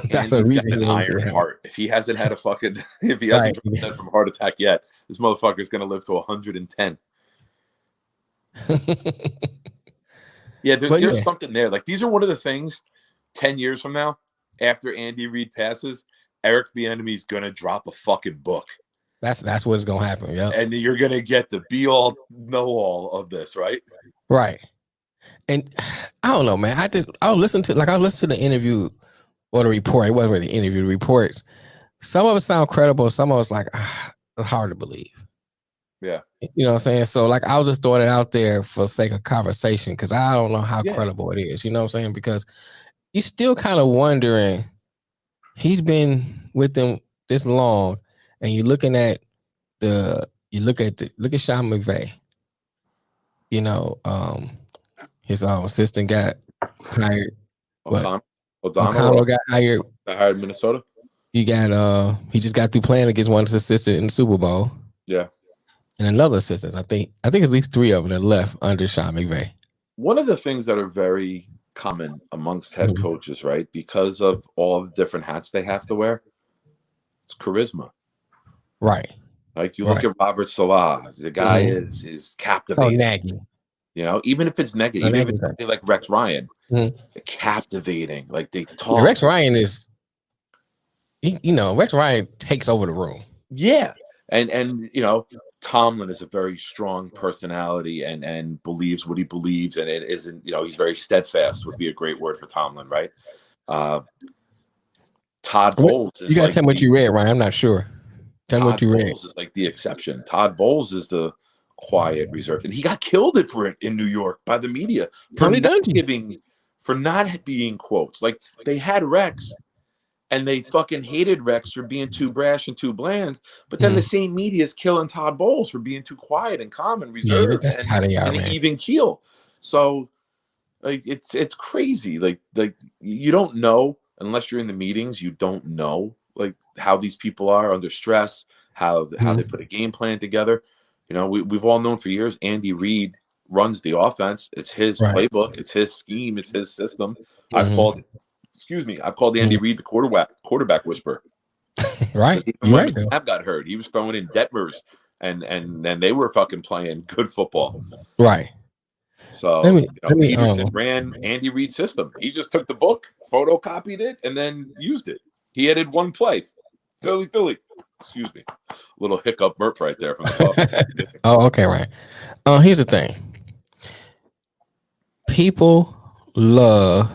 That's the Andy's got reason an he ain't iron getting heart. If he hasn't had a fucking, if he right. hasn't dropped dead from a heart attack yet, this motherfucker's gonna live to 110. Yeah, But there's yeah, something there. Like these are one of the things. 10 years from now, after Andy Reid passes, Eric Bieniemy's gonna drop a fucking book, that's what's gonna happen. Yeah, and you're gonna get the be all know all of this, right? right. And I don't know, man. I was listening to the interview or the report. It wasn't really the interview, the reports. Some of it sound credible. Some of it's like it's hard to believe. Yeah. You know what I'm saying? So like I was just throwing it out there for sake of conversation because I don't know how credible it is. You know what I'm saying? Because you still kind of wondering. He's been with them this long, and you're looking at look at Sean McVay. You know, his assistant got hired. O'Connell got hired. I hired Minnesota. You got he just got through playing against one of his assistants in the Super Bowl. Yeah. And another assistant. I think at least 3 of them that left under Sean McVay. One of the things that are very common amongst head coaches, right? Because of all the different hats they have to wear, it's charisma. Right. Like you look at Robert Salah, the guy is captivating. Oh, Nagy. You know, even if it's negative, even if it's something like Rex Ryan, captivating. Like they talk. Yeah, Rex Ryan is, Rex Ryan takes over the room. Yeah, and Tomlin is a very strong personality and believes what he believes, and it isn't. He's very steadfast. Would be a great word for Tomlin, right? Todd Bowles. You gotta tell me what you read, Ryan. I'm not sure. Tell me what you read. Todd Bowles is like the exception. Todd Bowles is the quiet, reserved, and he got killed for it in New York by the media for not being quotes. Like they had Rex, and they fucking hated Rex for being too brash and too bland. But then the same media is killing Todd Bowles for being too quiet and calm and reserved and even keel. So like it's crazy. Like you don't know unless you're in the meetings. You don't know like how these people are under stress, how they put a game plan together. We've all known for years Andy Reid runs the offense. It's his playbook. It's his scheme. It's his system. I've called Andy Reid the quarterback whisperer. Right. When McNabb got hurt, he was throwing in Detmers, and they were fucking playing good football. Right. So Peterson ran Andy Reid's system. He just took the book, photocopied it, and then used it. He added one play. Philly. Excuse me. A little hiccup burp right there from the coffee. Oh, okay, right. Here's the thing. People love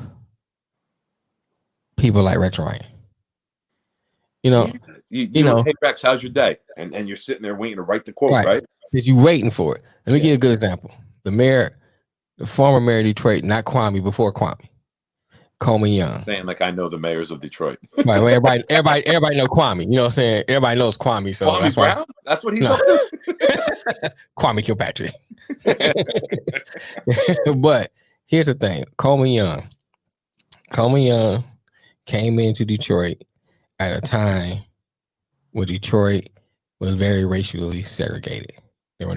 people like Rex Ryan. Hey Rex, how's your day? And you're sitting there waiting to write the quote, right? Because you're waiting for it. Let me give you a good example. The former mayor of Detroit, not Kwame, before Kwame. Coleman Young. Saying like I know the mayors of Detroit. Right. Well, everybody know Kwame. You know what I'm saying? Everybody knows Kwame. So Kwame Brown? That's what he's up to. Kwame Kilpatrick. But here's the thing. Coleman Young came into Detroit at a time when Detroit was very racially segregated. There was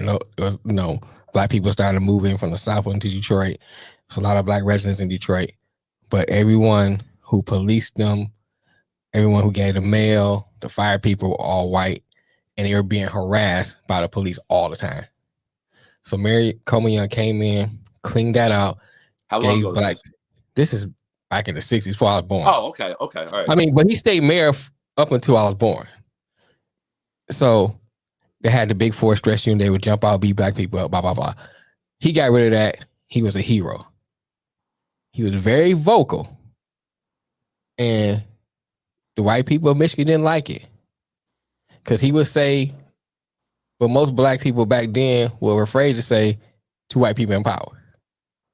no black people started to move in from the South into Detroit. There's a lot of black residents in Detroit. But everyone who policed them, everyone who gave them mail, the fire people were all white, and they were being harassed by the police all the time. So Mary Coleman Young came in, cleaned that out. How long ago? This is back in the 60s before I was born. Oh, okay, all right. I mean, but he stayed mayor up until I was born. So they had the big force dress union. They would jump out, beat black people up, blah, blah, blah. He got rid of that. He was a hero. He was very vocal, and the white people of Michigan didn't like it because he would say, but most black people back then were afraid to say to white people in power.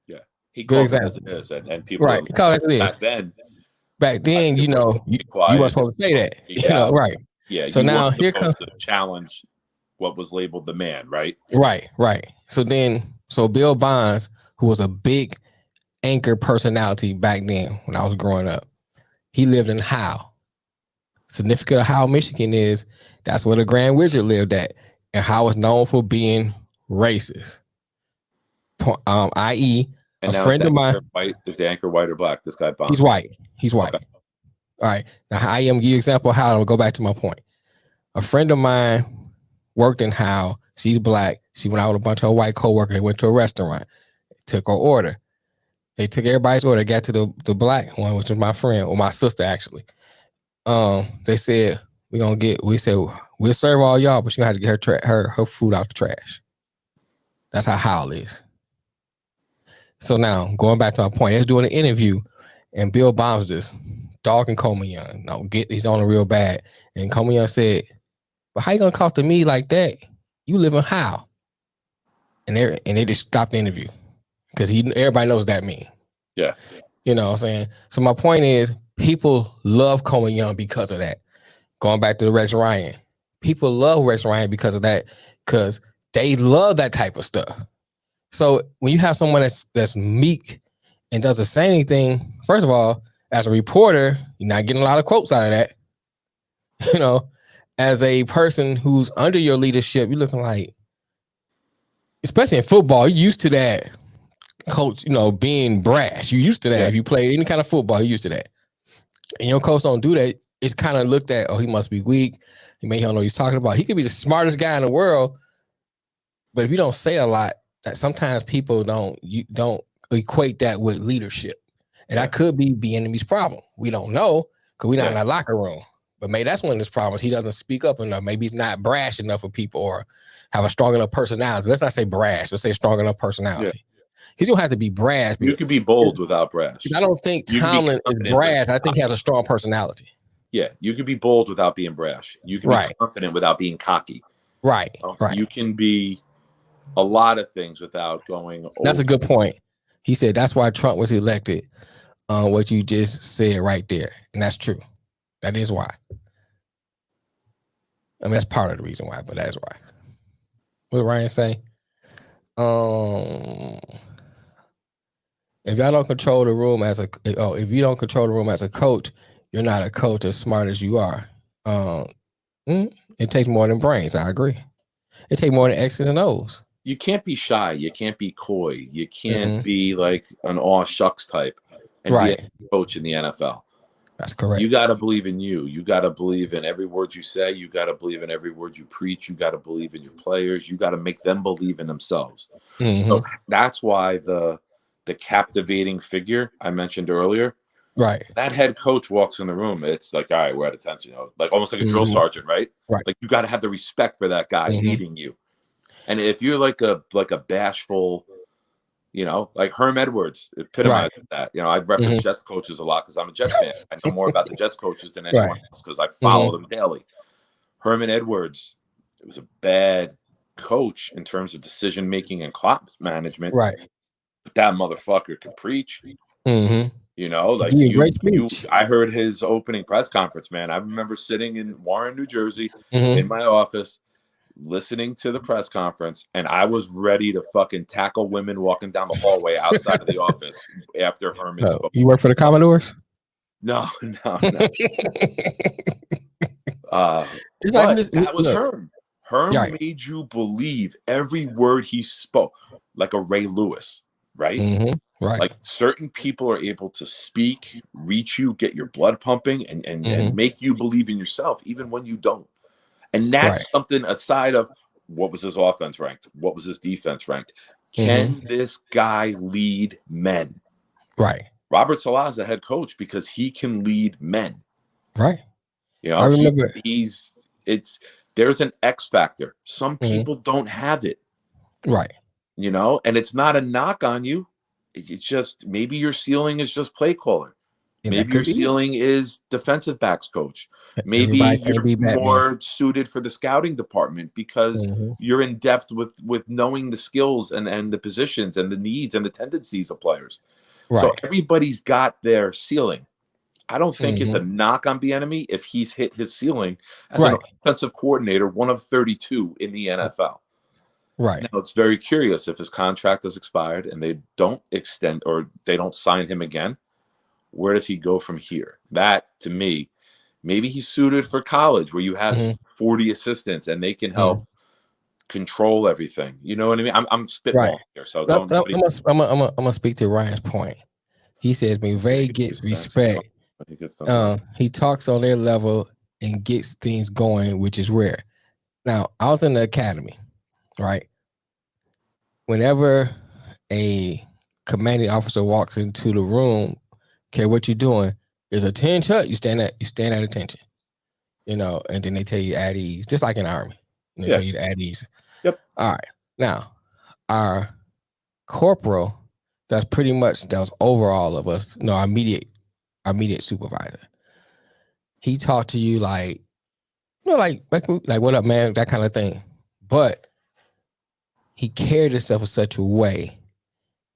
Yeah, he called it as it is, and people right. He called it as it is. Back then, you weren't supposed to say that. Right. Yeah. So now here comes to challenge what was labeled the man, right? Right. So Bill Bonds, who was a big anchor personality back then when I was growing up, he lived in Howe. Significant of Howe, Michigan that's where the Grand Wizard lived at, and Howe is known for being racist. I.e., a friend of mine. Is the anchor white or black? This guy Bonds. He's white. Okay. All right. Now, I am give you an example of how I'll go back to my point. A friend of mine worked in how she's black. She went out with a bunch of her white coworkers. They went to a restaurant, took her order. They took everybody's order, got to the black one, which was my friend or my sister actually. They said we said we'll serve all y'all, but you have to get her food out the trash. That's how Howell is. So now going back to my point, they're doing an interview, and Bill bombs this, dogging Coleman Young. No, he's on it real bad. And Coleman Young said, "But how you gonna talk to me like that? You live in how?" And they just stopped the interview because everybody knows that mean. Yeah. You know what I'm saying? So my point is, people love Coleman Young because of that. Going back to the Rex Ryan, people love Rex Ryan because of that, because they love that type of stuff. So when you have someone that's meek and doesn't say anything, first of all, as a reporter, you're not getting a lot of quotes out of that. You know, as a person who's under your leadership, you're looking like, especially in football, you're used to that coach, being brash. You're used to that. Yeah. If you play any kind of football, you're used to that. And your coach don't do that. It's kind of looked at, oh, he must be weak. He don't know what he's talking about. He could be the smartest guy in the world, but if you don't say a lot, that sometimes people don't equate that with leadership. And that could be the enemy's problem. We don't know because we're not in that locker room. But maybe that's one of his problems. He doesn't speak up enough. Maybe he's not brash enough for people or have a strong enough personality. Let's not say brash. Let's say strong enough personality. He don't have to be brash. You could be bold without brash. I don't think Tomlin is brash. I think he has a strong personality. Yeah, you could be bold without being brash. You can be confident without being cocky. Right. You can be a lot of things without going over. That's a good point. He said that's why Trump was elected. What you just said right there. And that's true. That is why. I mean, that's part of the reason why, but that's why. What did Ryan say? If y'all don't control the room if you don't control the room as a coach, you're not a coach as smart as you are. It takes more than brains. I agree. It takes more than X's and O's. You can't be shy. You can't be coy. You can't be like an aw shucks type and be a coach in the NFL. That's correct. You got to believe in you. You got to believe in every word you say. You got to believe in every word you preach. You got to believe in your players. You got to make them believe in themselves. So that's why the captivating figure I mentioned earlier, that head coach walks in the room. It's like, all right, we're at attention. Like almost like a drill sergeant, right? Like you got to have the respect for that guy leading you. And if you're like a bashful, like Herm Edwards epitomizes that. I reference Jets coaches a lot because I'm a Jets fan. I know more about the Jets coaches than anyone else because I follow them daily. Herman Edwards, it was a bad coach in terms of decision making and clock management. But that motherfucker could preach. I heard his opening press conference, man. I remember sitting in Warren, New Jersey, in my office, listening to the press conference, and I was ready to fucking tackle women walking down the hallway outside of the office after Herman spoke. You work for the Commodores? No. That was Herm. Herm made you believe every word he spoke, like a Ray Lewis, right? Like certain people are able to speak, reach you, get your blood pumping, and make you believe in yourself, even when you don't. And that's something aside of what was his offense ranked? What was his defense ranked? Can this guy lead men? Robert Saleh's a head coach because he can lead men. I remember there's an X factor. Some people don't have it. And it's not a knock on you. It's just maybe your ceiling is just play caller. Maybe your ceiling is defensive backs coach. Maybe you're more suited for the scouting department because you're in depth with knowing the skills and the positions and the needs and the tendencies of players. So everybody's got their ceiling. I don't think it's a knock on Bieniemy if he's hit his ceiling as an offensive coordinator, one of 32 in the NFL. Now, it's very curious if his contract has expired and they don't extend or they don't sign him again. Where does he go from here? That, to me, maybe he's suited for college where you have 40 assistants and they can help control everything. You know what I mean? I'm spitballing here. So I'm gonna speak to Ryan's point. He says McVay gets respect He gets them. He talks on their level and gets things going, which is rare. Now, I was in the academy, right? Whenever a commanding officer walks into the room, care what you're doing, there's attention. You stand at attention, and then they tell you at ease, just like in the Army. And they tell you to at ease. Yep. All right. Now, our corporal, that was over all of us. No, our immediate supervisor. He talked to you like what up, man, that kind of thing. But he carried himself in such a way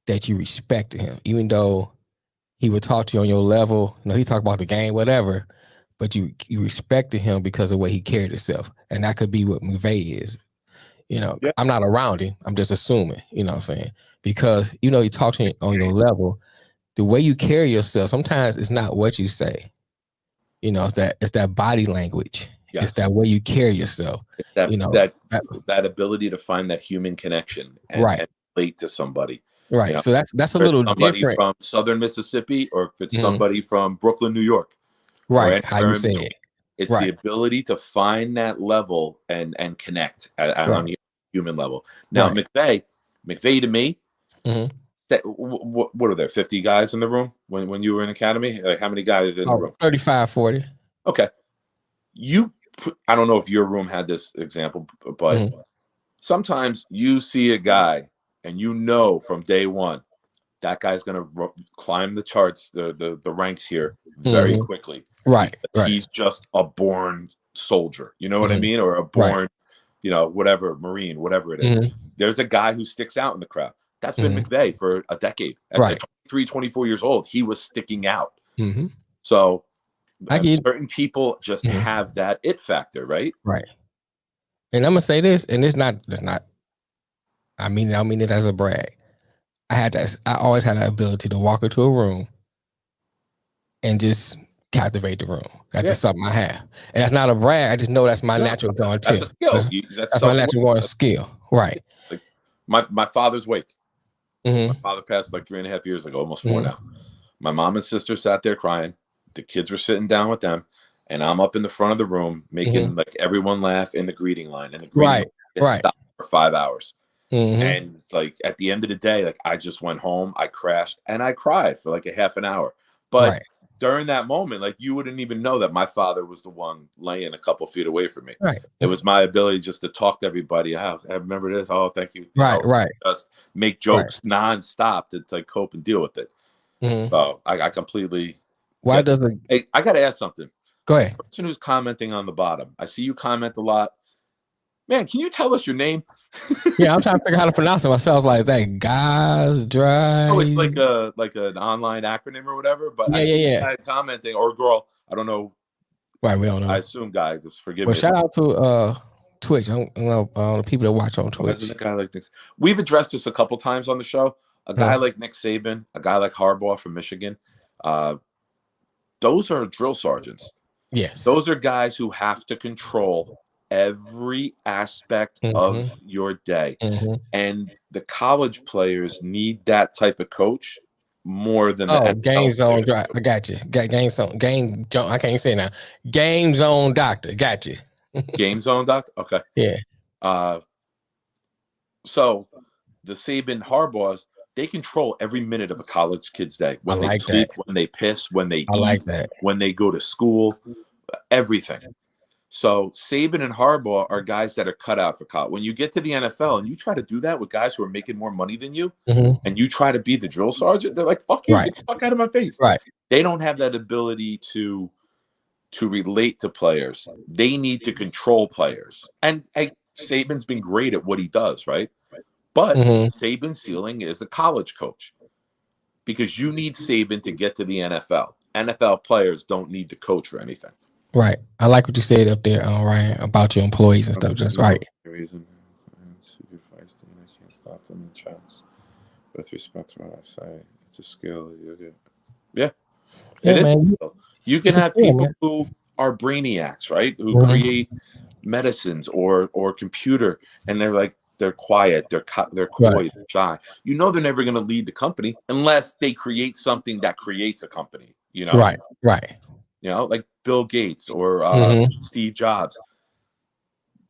that you respected him, even though he would talk to you on your level. He talked about the game, whatever, but you respected him because of the way he carried himself. And that could be what McVay is. I'm not around him. I'm just assuming, what I'm saying? Because, he talks to you on your level. The way you carry yourself, sometimes it's not what you say. It's that body language. Yes. It's that way you carry yourself. It's that ability to find that human connection and relate to somebody. Right. So that's a little somebody different. From Southern Mississippi, or if it's somebody from Brooklyn, New York. Right. How you say it. It's the ability to find that level and connect on the human level. Now, McVay to me, what are there, 50 guys in the room when you were in academy? Like, how many guys in the room? 35, 40. Okay. I don't know if your room had this example, but sometimes you see a guy and from day one, that guy's going to climb the charts, the ranks here very quickly. Right. He's just a born soldier. You know what I mean? Or a born, whatever, Marine, whatever it is. There's a guy who sticks out in the crowd. That's been McVay for a decade. At 23, 24 years old, he was sticking out. So certain people just have that it factor, right? Right. And I'm gonna say this, and that's not. I mean it as a brag. I always had that ability to walk into a room and just captivate the room. That's just something I have, and that's not a brag. I just know that's my natural going too. That's a skill. That's my natural going skill. Right. Like my father's wake. My father passed like 3.5 years ago, almost 4 now. My mom and sister sat there crying. The kids were sitting down with them, and I'm up in the front of the room making like everyone laugh in the greeting line. And the greeting line stopped for 5 hours. And like at the end of the day, like I just went home, I crashed, and I cried for like a half an hour. But during that moment, like you wouldn't even know that my father was the one laying a couple feet away from me. Right. It was my ability just to talk to everybody. Oh, I remember this. Oh, thank you. Right. Just make jokes nonstop to cope and deal with it. So I completely. Why doesn't? Hey, I got to ask something. Go ahead. The person who's commenting on the bottom, I see you comment a lot. Man, can you tell us your name? Yeah, I'm trying to figure out how to pronounce it myself. Like, is that guys drive? Oh, it's like an online acronym or whatever. But I see this guy commenting, or girl, I don't know. Right, we don't know. I assume guy. Just forgive me. Well, shout out to Twitch. I don't know the people that watch on Twitch. A guy like this. We've addressed this a couple times on the show. A guy like Nick Saban, a guy like Harbaugh from Michigan. Those are drill sergeants. Yes. Those are guys who have to control every aspect of your day. And the college players need that type of coach more than the game zone drive. I got you. Game zone. I can't say it now. Game zone doctor. Got you. Game zone doctor. Okay. Yeah. So the Saban Harbaughs, they control every minute of a college kid's day. When they sleep, when they piss, when they eat, when they go to school, everything. So Saban and Harbaugh are guys that are cut out for college. When you get to the NFL and you try to do that with guys who are making more money than you, and you try to be the drill sergeant, they're like, "Fuck you, get the fuck out of my face." Right. They don't have that ability to relate to players. They need to control players. And Saban's been great at what he does, right? But Saban's ceiling is a college coach, because you need Saban to get to the NFL. NFL players don't need to coach for anything. Right. I like what you said up there, Ryan, about your employees and stuff. That's right. Reason super feisty, and I can't stop them in tracks. With respect to what I say, it's a skill. Yeah, it is. You can have people who are brainiacs, right? Who create medicines or computer, and they're quiet, they're coy, they're shy. They're never going to lead the company unless they create something that creates a company. Right. Like Bill Gates or Steve Jobs.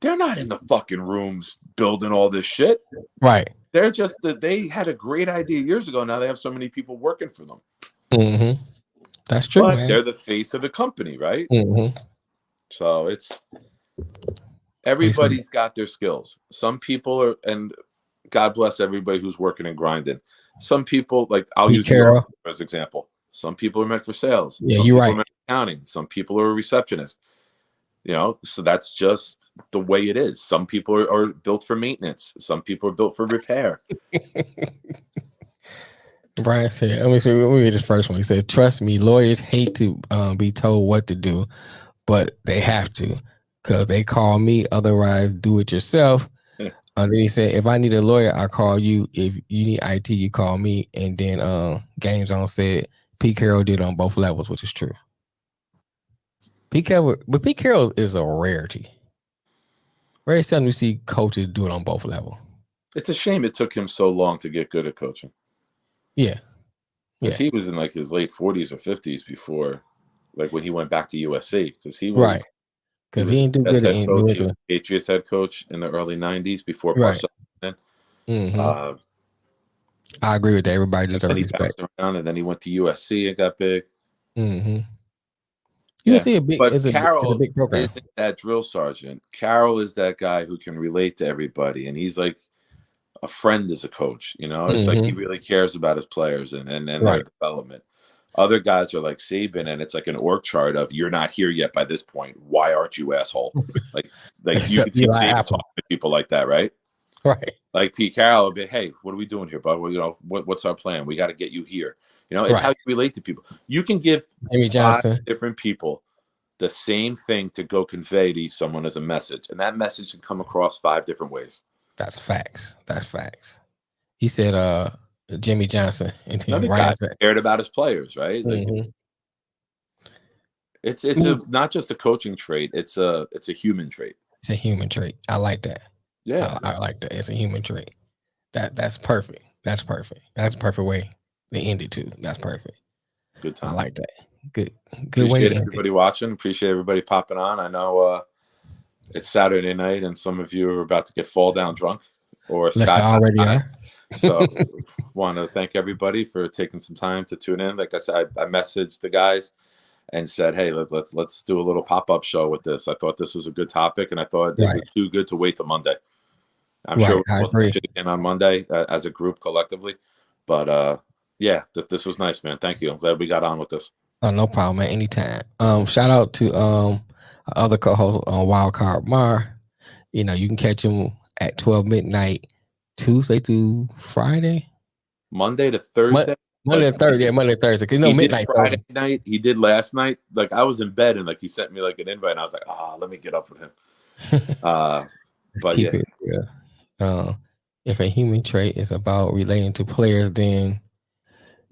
They're not in the fucking rooms building all this shit. Right. They're just that they had a great idea years ago. Now they have so many people working for them. Mm-hmm. That's true, But man. they're the face of the company, right? Mm-hmm. So everybody's got their skills. Some people are, and God bless everybody who's working and grinding. Some people, like I'll use New York as an example. Some people are meant for sales. Yeah, some you're people right. are meant for accounting. Some people are a receptionist. So that's just the way it is. Some people are built for maintenance. Some people are built for repair. Brian said, let me read this first one. He said, trust me, lawyers hate to be told what to do, but they have to because they call me. Otherwise, do it yourself. Then he said, if I need a lawyer, I call you. If you need IT, you call me. And then Game Zone said, Pete Carroll did on both levels, which is true. Pete Carroll is a rarity. Very seldom you see coaches do it on both levels. It's a shame it took him so long to get good at coaching. Yeah. Because he was in like his late 40s or 50s before, like when he went back to USC. Because he was right. Because he didn't do good in New England. Patriots head coach in the early 90s before Parcells. Mm-hmm. I agree with that. Everybody deserves respect. Bounced around, and then he went to USC and got big. Mm-hmm. USC is a big program. It's that drill sergeant. Carroll is that guy who can relate to everybody, and he's like a friend as a coach. It's like he really cares about his players and their development. Other guys are like Saban, and it's like an org chart of you're not here yet by this point. Why aren't you, asshole? like you can see Saban talking to people like that, right? Right. Like Pete Carroll would be, hey, what are we doing here, bud? Well, what's our plan? We got to get you here. It's how you relate to people. You can give five different people the same thing to go convey to someone as a message, and that message can come across 5 different ways. That's facts. He said, Jimmy Johnson, and then cared about his players, right? Mm-hmm. It's not just a coaching trait; it's a human trait. It's a human trait. I like that. Yeah, I like that. It's a human trait. That's perfect. That's perfect. That's a perfect way to end it too. That's perfect. Good time. I like that. Good Appreciate way to end everybody watching. Appreciate everybody popping on. I know it's Saturday night, and some of you are about to get fall down drunk, or Scott already are. So, want to thank everybody for taking some time to tune in. Like I said, I messaged the guys and said, "Hey, let's do a little pop-up show with this." I thought this was a good topic, and I thought it was too good to wait till Monday. I'm sure we'll touch it again on Monday as a group collectively. But yeah, this was nice, man. Thank you. I'm glad we got on with this. Oh, no problem, man. Anytime. Shout out to other co-host on Wildcard Mar. You can catch him at 12 midnight, Tuesday through Friday. Monday to Thursday. Monday to Thursday. Yeah, Monday to Thursday. Because midnight Friday night. He did last night. Like I was in bed and like he sent me like an invite, and I was like, let me get up with him. But if a human trait is about relating to players, then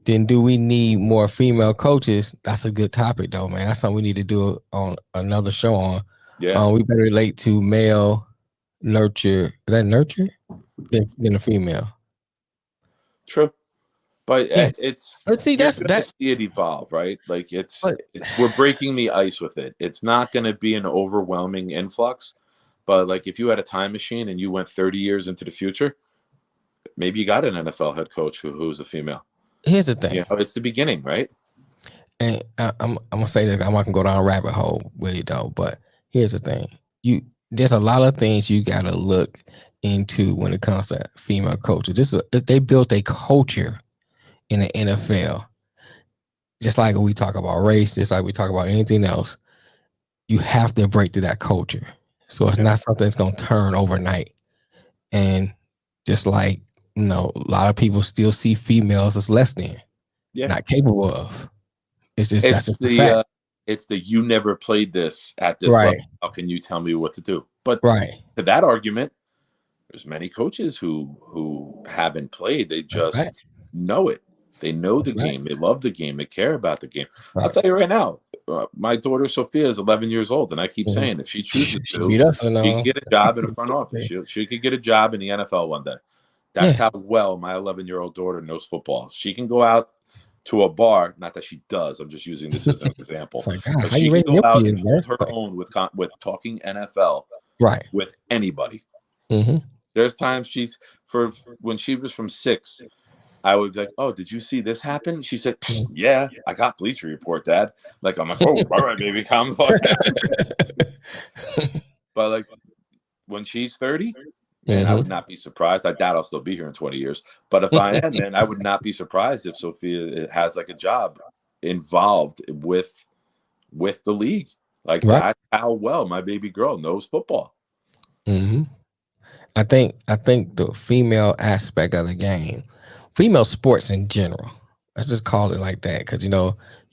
do we need more female coaches? That's a good topic, though, man. That's something we need to do on another show on. Yeah, we better relate to male nurture. Is that nurture? Than a female. True, but it's see that's see it evolve, right? Like we're breaking the ice with it. It's not going to be an overwhelming influx, but like if you had a time machine and you went 30 years into the future, maybe you got an NFL head coach who's a female. Here's the thing. It's the beginning, right? And I'm gonna say this. I'm not gonna go down a rabbit hole with it though. But here's the thing. There's a lot of things you gotta look into when it comes to female coaches. They built a culture in the NFL. Just like when we talk about race, just like we talk about anything else, you have to break through that culture. So it's not something that's gonna turn overnight. And just like a lot of people still see females as less than, not capable of. It's the you never played this at this level. How can you tell me what to do? But to that argument, there's many coaches who haven't played. They just know it. They know the game. They love the game. They care about the game. I'll tell you right now, my daughter Sophia is 11 years old, and I keep saying if she chooses to, she can get a job in the front office. She could get a job in the NFL one day. That's how well my 11-year-old daughter knows football. She can go out to a bar, not that she does, I'm just using this as an example, It's like, God, but how she you can raising go your out kids, and hold man? her own with talking NFL Right. with anybody. Mm-hmm. There's times when she was from 6, I would be like, oh, did you see this happen? She said, yeah, I got Bleacher Report, Dad. Like, I'm like, oh, all right, baby, calm the fuck down. But like, when she's 30, man, I would not be surprised. I doubt I'll still be here in 20 years. But if I am, man, I would not be surprised if Sophia has like a job involved with the league. Like, Right. that's how well my baby girl knows football. Mm-hmm. I think the female aspect of the game, female sports in general, let's just call it like that, because you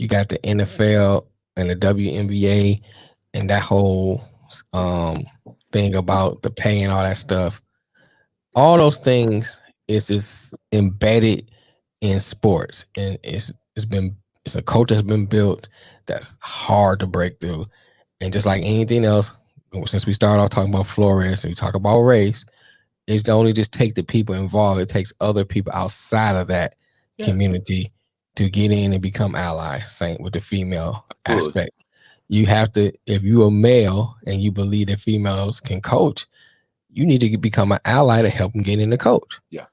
got the NFL and the WNBA and that whole thing about the pay and all that stuff. All those things is just embedded in sports, and it's a culture that's been built that's hard to break through. And just like anything else, since we started off talking about Flores and we talk about race, it's only just take the people involved. It takes other people outside of that community to get in and become allies. Same with the female aspect. You have to, if you're a male and you believe that females can coach, you need to become an ally to help them get in the coach. Yeah.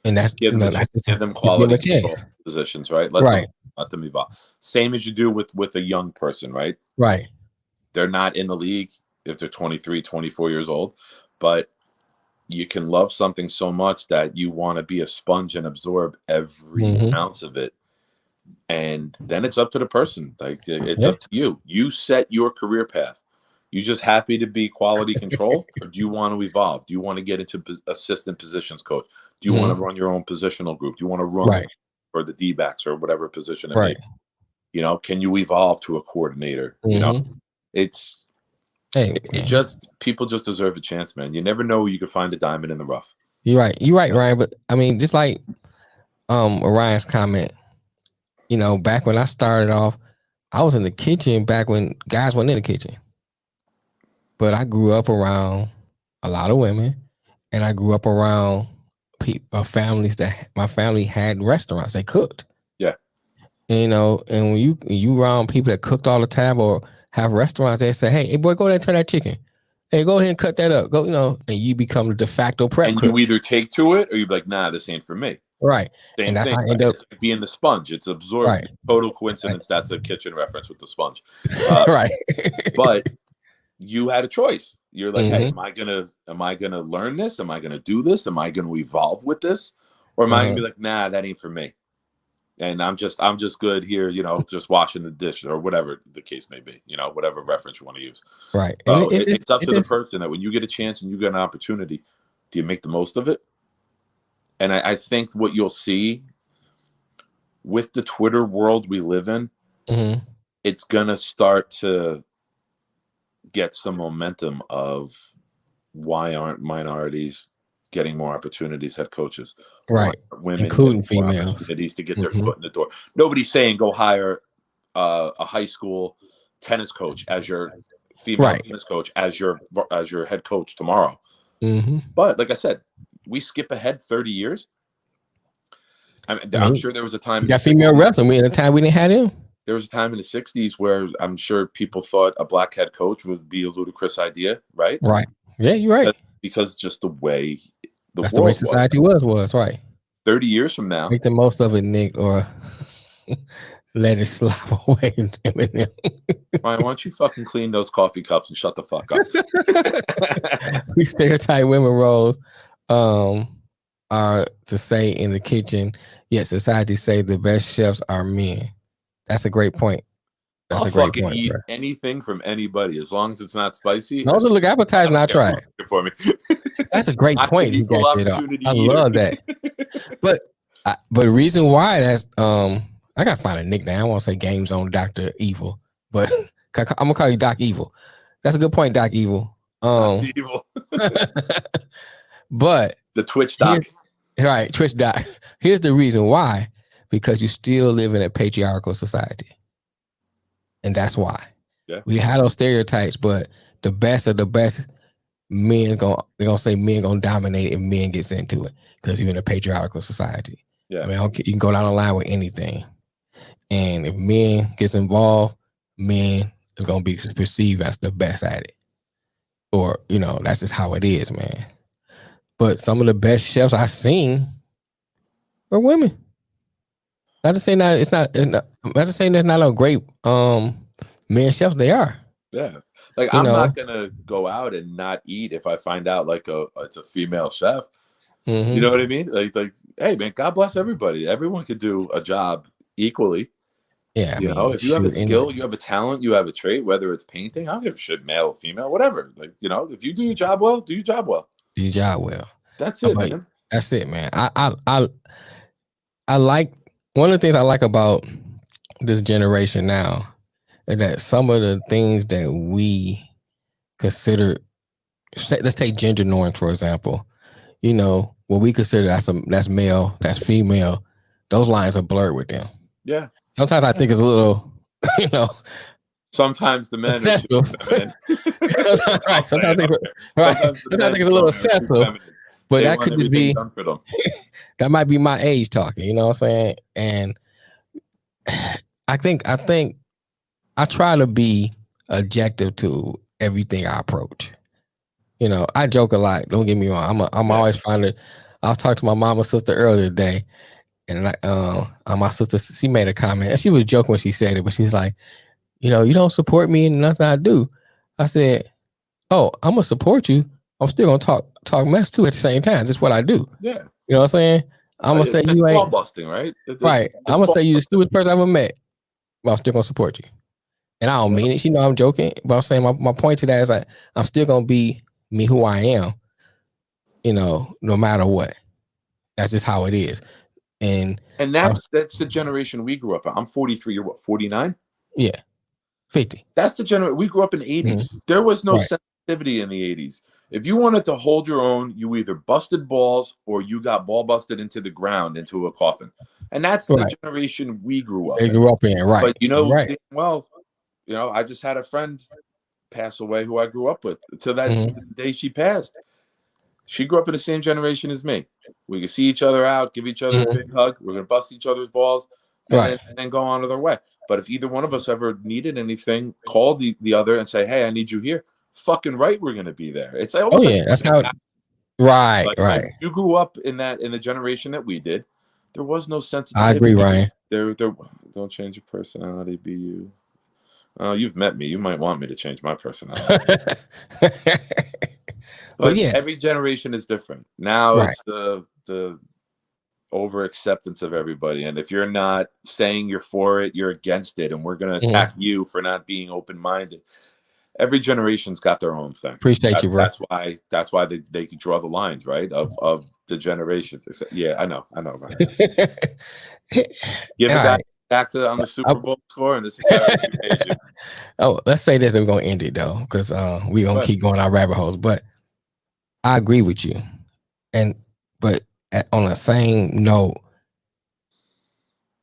And that's give them quality control positions, right? Let them evolve. Same as you do with a young person, right? Right. They're not in the league if they're 23, 24 years old, but you can love something so much that you want to be a sponge and absorb every ounce of it. And then it's up to the person. Like, it's up to you. You set your career path. You just happy to be quality control, or do you want to evolve? Do you want to get into assistant positions coach? Do you want to run your own positional group? Do you want to run for the D-backs or whatever position it may be? Can you evolve to a coordinator? It's people just deserve a chance, man. You never know, you could find a diamond in the rough. You're right, Ryan. But I mean, just like Ryan's comment, back when I started off, I was in the kitchen back when guys weren't in the kitchen. But I grew up around a lot of women, and I grew up around families that my family had restaurants. They cooked. Yeah. And when you around people that cooked all the time or have restaurants, they say, hey boy, go ahead and turn that chicken. Hey, go ahead and cut that up. Go, and you become the de facto prep and cook. You either take to it or you're like, nah, this ain't for me. Right. Same and that's thing. How I end up. It's like being the sponge. It's absorbed. Right. Total coincidence. That's a kitchen reference with the sponge. Right. But you had a choice. You're like, hey, am I gonna learn this? Am I gonna do this? Am I gonna evolve with this? Or am I gonna be like, nah, that ain't for me? And I'm just good here, just washing the dishes or whatever the case may be, whatever reference you want to use. Right. So it's up to the person that when you get a chance and you get an opportunity, do you make the most of it? And I think what you'll see with the Twitter world we live in, it's gonna start to get some momentum of why aren't minorities getting more opportunities, head coaches, right? Women, including females, opportunities to get their foot in the door. Nobody's saying go hire a high school tennis coach as your female tennis coach as your head coach tomorrow. But like I said, we skip ahead 30 years. I'm sure there was a time. You got female wrestling. We had a time we didn't have him. There was a time in the 60s where I'm sure people thought a black head coach would be a ludicrous idea, right? Right. Yeah, you're right. Because just the way the way society was right. 30 years from now. Make the most of it, Nick, or let it slop away. Ryan, why don't you fucking clean those coffee cups and shut the fuck up? We stereotype women roles are to say in the kitchen, yet society say the best chefs are men. That's a great point. I'll fucking eat anything from anybody as long as it's not spicy. Those look appetizing. I try it for me. That's a great point. I love that. But the reason why that's I gotta find a nickname. I don't want to say Game Zone Dr. Evil, but I'm gonna call you Doc Evil. That's a good point, Doc Evil. Evil. But the Twitch Doc. Right, Twitch Doc. Here's the reason why. Because you still live in a patriarchal society. And that's why. Yeah. We had those stereotypes, but the best of the best they're gonna say men gonna dominate if men gets into it because you're in a patriarchal society. Yeah. I mean, you can go down the line with anything. And if men gets involved, men is gonna be perceived as the best at it. Or, that's just how it is, man. But some of the best chefs I've seen are women. Not to say that not to say there's not no great men chefs. They are. Yeah. Like I'm not gonna go out and not eat if I find out like it's a female chef. You know what I mean? Like, hey man, God bless everybody. Everyone could do a job equally. Yeah, if you have a skill, you have a talent, you have a trait, whether it's painting, I don't give a shit, male or female, whatever. Like, if you do your job well, do your job well. Do your job well. That's it, man. That's it, man. I like, one of the things I like about this generation now is that some of the things that we consider, let's take gender norms, for example. What we consider that's male, that's female, those lines are blurred with them. Yeah. Sometimes I think it's a little, sometimes the men excessive. Right. Sometimes I think it's a little excessive. But that could just be, that might be my age talking, you know what I'm saying? And I think I try to be objective to everything I approach. I joke a lot. Don't get me wrong. I'm always finding. I was talking to my mom and sister earlier today, and my sister, she made a comment, and she was joking when she said it, but she's like, you don't support me in nothing I do. I said, oh, I'm gonna support you. I'm still gonna talk mess too at the same time. That's what I do. Yeah. You know what I'm saying? I'm gonna say you ain't ball busting, right? Right. I'm gonna say you the stupidest person I ever met, but I'm still gonna support you. And I don't mean it. I'm joking, but I'm saying my point to that is like I'm still gonna be me who I am, no matter what. That's just how it is. And that's the generation we grew up in. I'm 43, you're what, 49? Yeah. 50. That's the generation we grew up in the 80s. Mm-hmm. There was no sensitivity in the 80s. If you wanted to hold your own, you either busted balls or you got ball busted into the ground, into a coffin. And that's the generation we grew up in. They grew up in, right. But well, I just had a friend pass away who I grew up with till that day she passed. She grew up in the same generation as me. We could see each other out, give each other a big hug. We're going to bust each other's balls and then go on to their way. But if either one of us ever needed anything, call the other and say, hey, I need you here. Fucking right, we're going to be there. It's like, that's how right. Like, you grew up in the generation that we did. There was no sensitivity. I agree, Ryan. There don't change your personality, be you. You've met me. You might want me to change my personality. But every generation is different. Now it's the over acceptance of everybody. And if you're not saying you're for it, you're against it. And we're going to attack you for not being open-minded. Every generation's got their own thing. Appreciate you, bro. That's why they draw the lines, right? Of the generations. Yeah, I know. Right? You ever got back to on the Super Bowl score, and this is how you page you. Oh, let's say this and we're gonna end it though, because we're gonna keep going our rabbit holes. But I agree with you. But on the same note,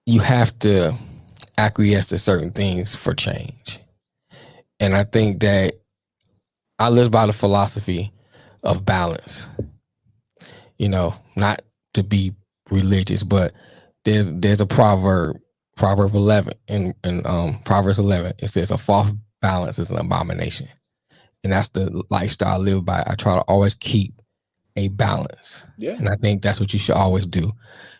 you have to acquiesce to certain things for change. And I think that I live by the philosophy of balance. Not to be religious, but there's a Proverb 11 in Proverbs 11. It says a false balance is an abomination. And that's the lifestyle I live by. I try to always keep a balance. Yeah. And I think that's what you should always do.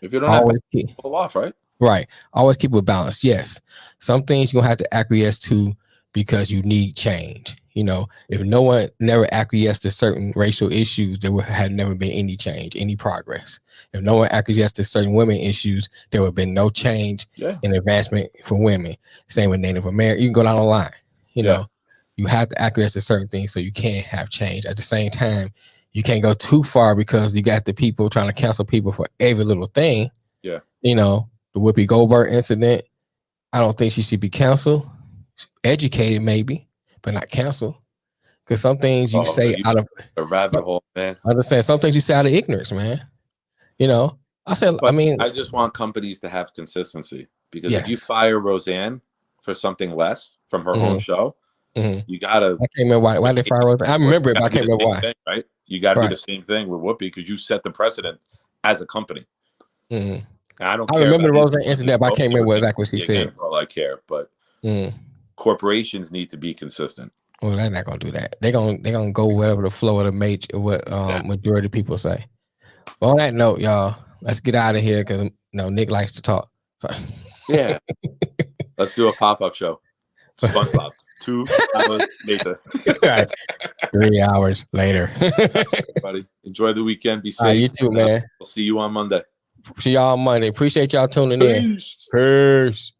If you don't always pull off, right? Right. Always keep a balance. Yes. Some things you're gonna have to acquiesce to because you need change. If no one never acquiesced to certain racial issues, there had never been any change, any progress. If no one acquiesced to certain women issues, there would have been no change in advancement for women. Same with Native American. You can go down the line. You have to acquiesce to certain things so you can have change. At the same time, you can't go too far because you got the people trying to cancel people for every little thing. Yeah. The Whoopi Goldberg incident, I don't think she should be canceled. Educated maybe, but not canceled. Because some things you say out of a rabbit hole, man. I understand some things you say out of ignorance, man. I just want companies to have consistency, because if you fire Roseanne for something less from her own show, you gotta. I can't remember why they fire Roseanne. I remember it, but I can't remember why. Thing, right? You got to do the same thing with Whoopi, because you set the precedent as a company. I don't I care. remember the about Roseanne incident, but I can't remember exactly what she again, said. for all I care, but Mm. corporations need to be consistent. Well, they're not gonna do that. They're gonna go whatever the flow of the majority of people say. But on that note, y'all, let's get out of here because Nick likes to talk. So. Yeah. Let's do a pop-up show. SpongeBob. 2 hours later. Right. 3 hours later. Everybody, enjoy the weekend. Be safe. You too, man. We'll see you on Monday. See y'all on Monday. Appreciate y'all tuning in. Peace. Peace.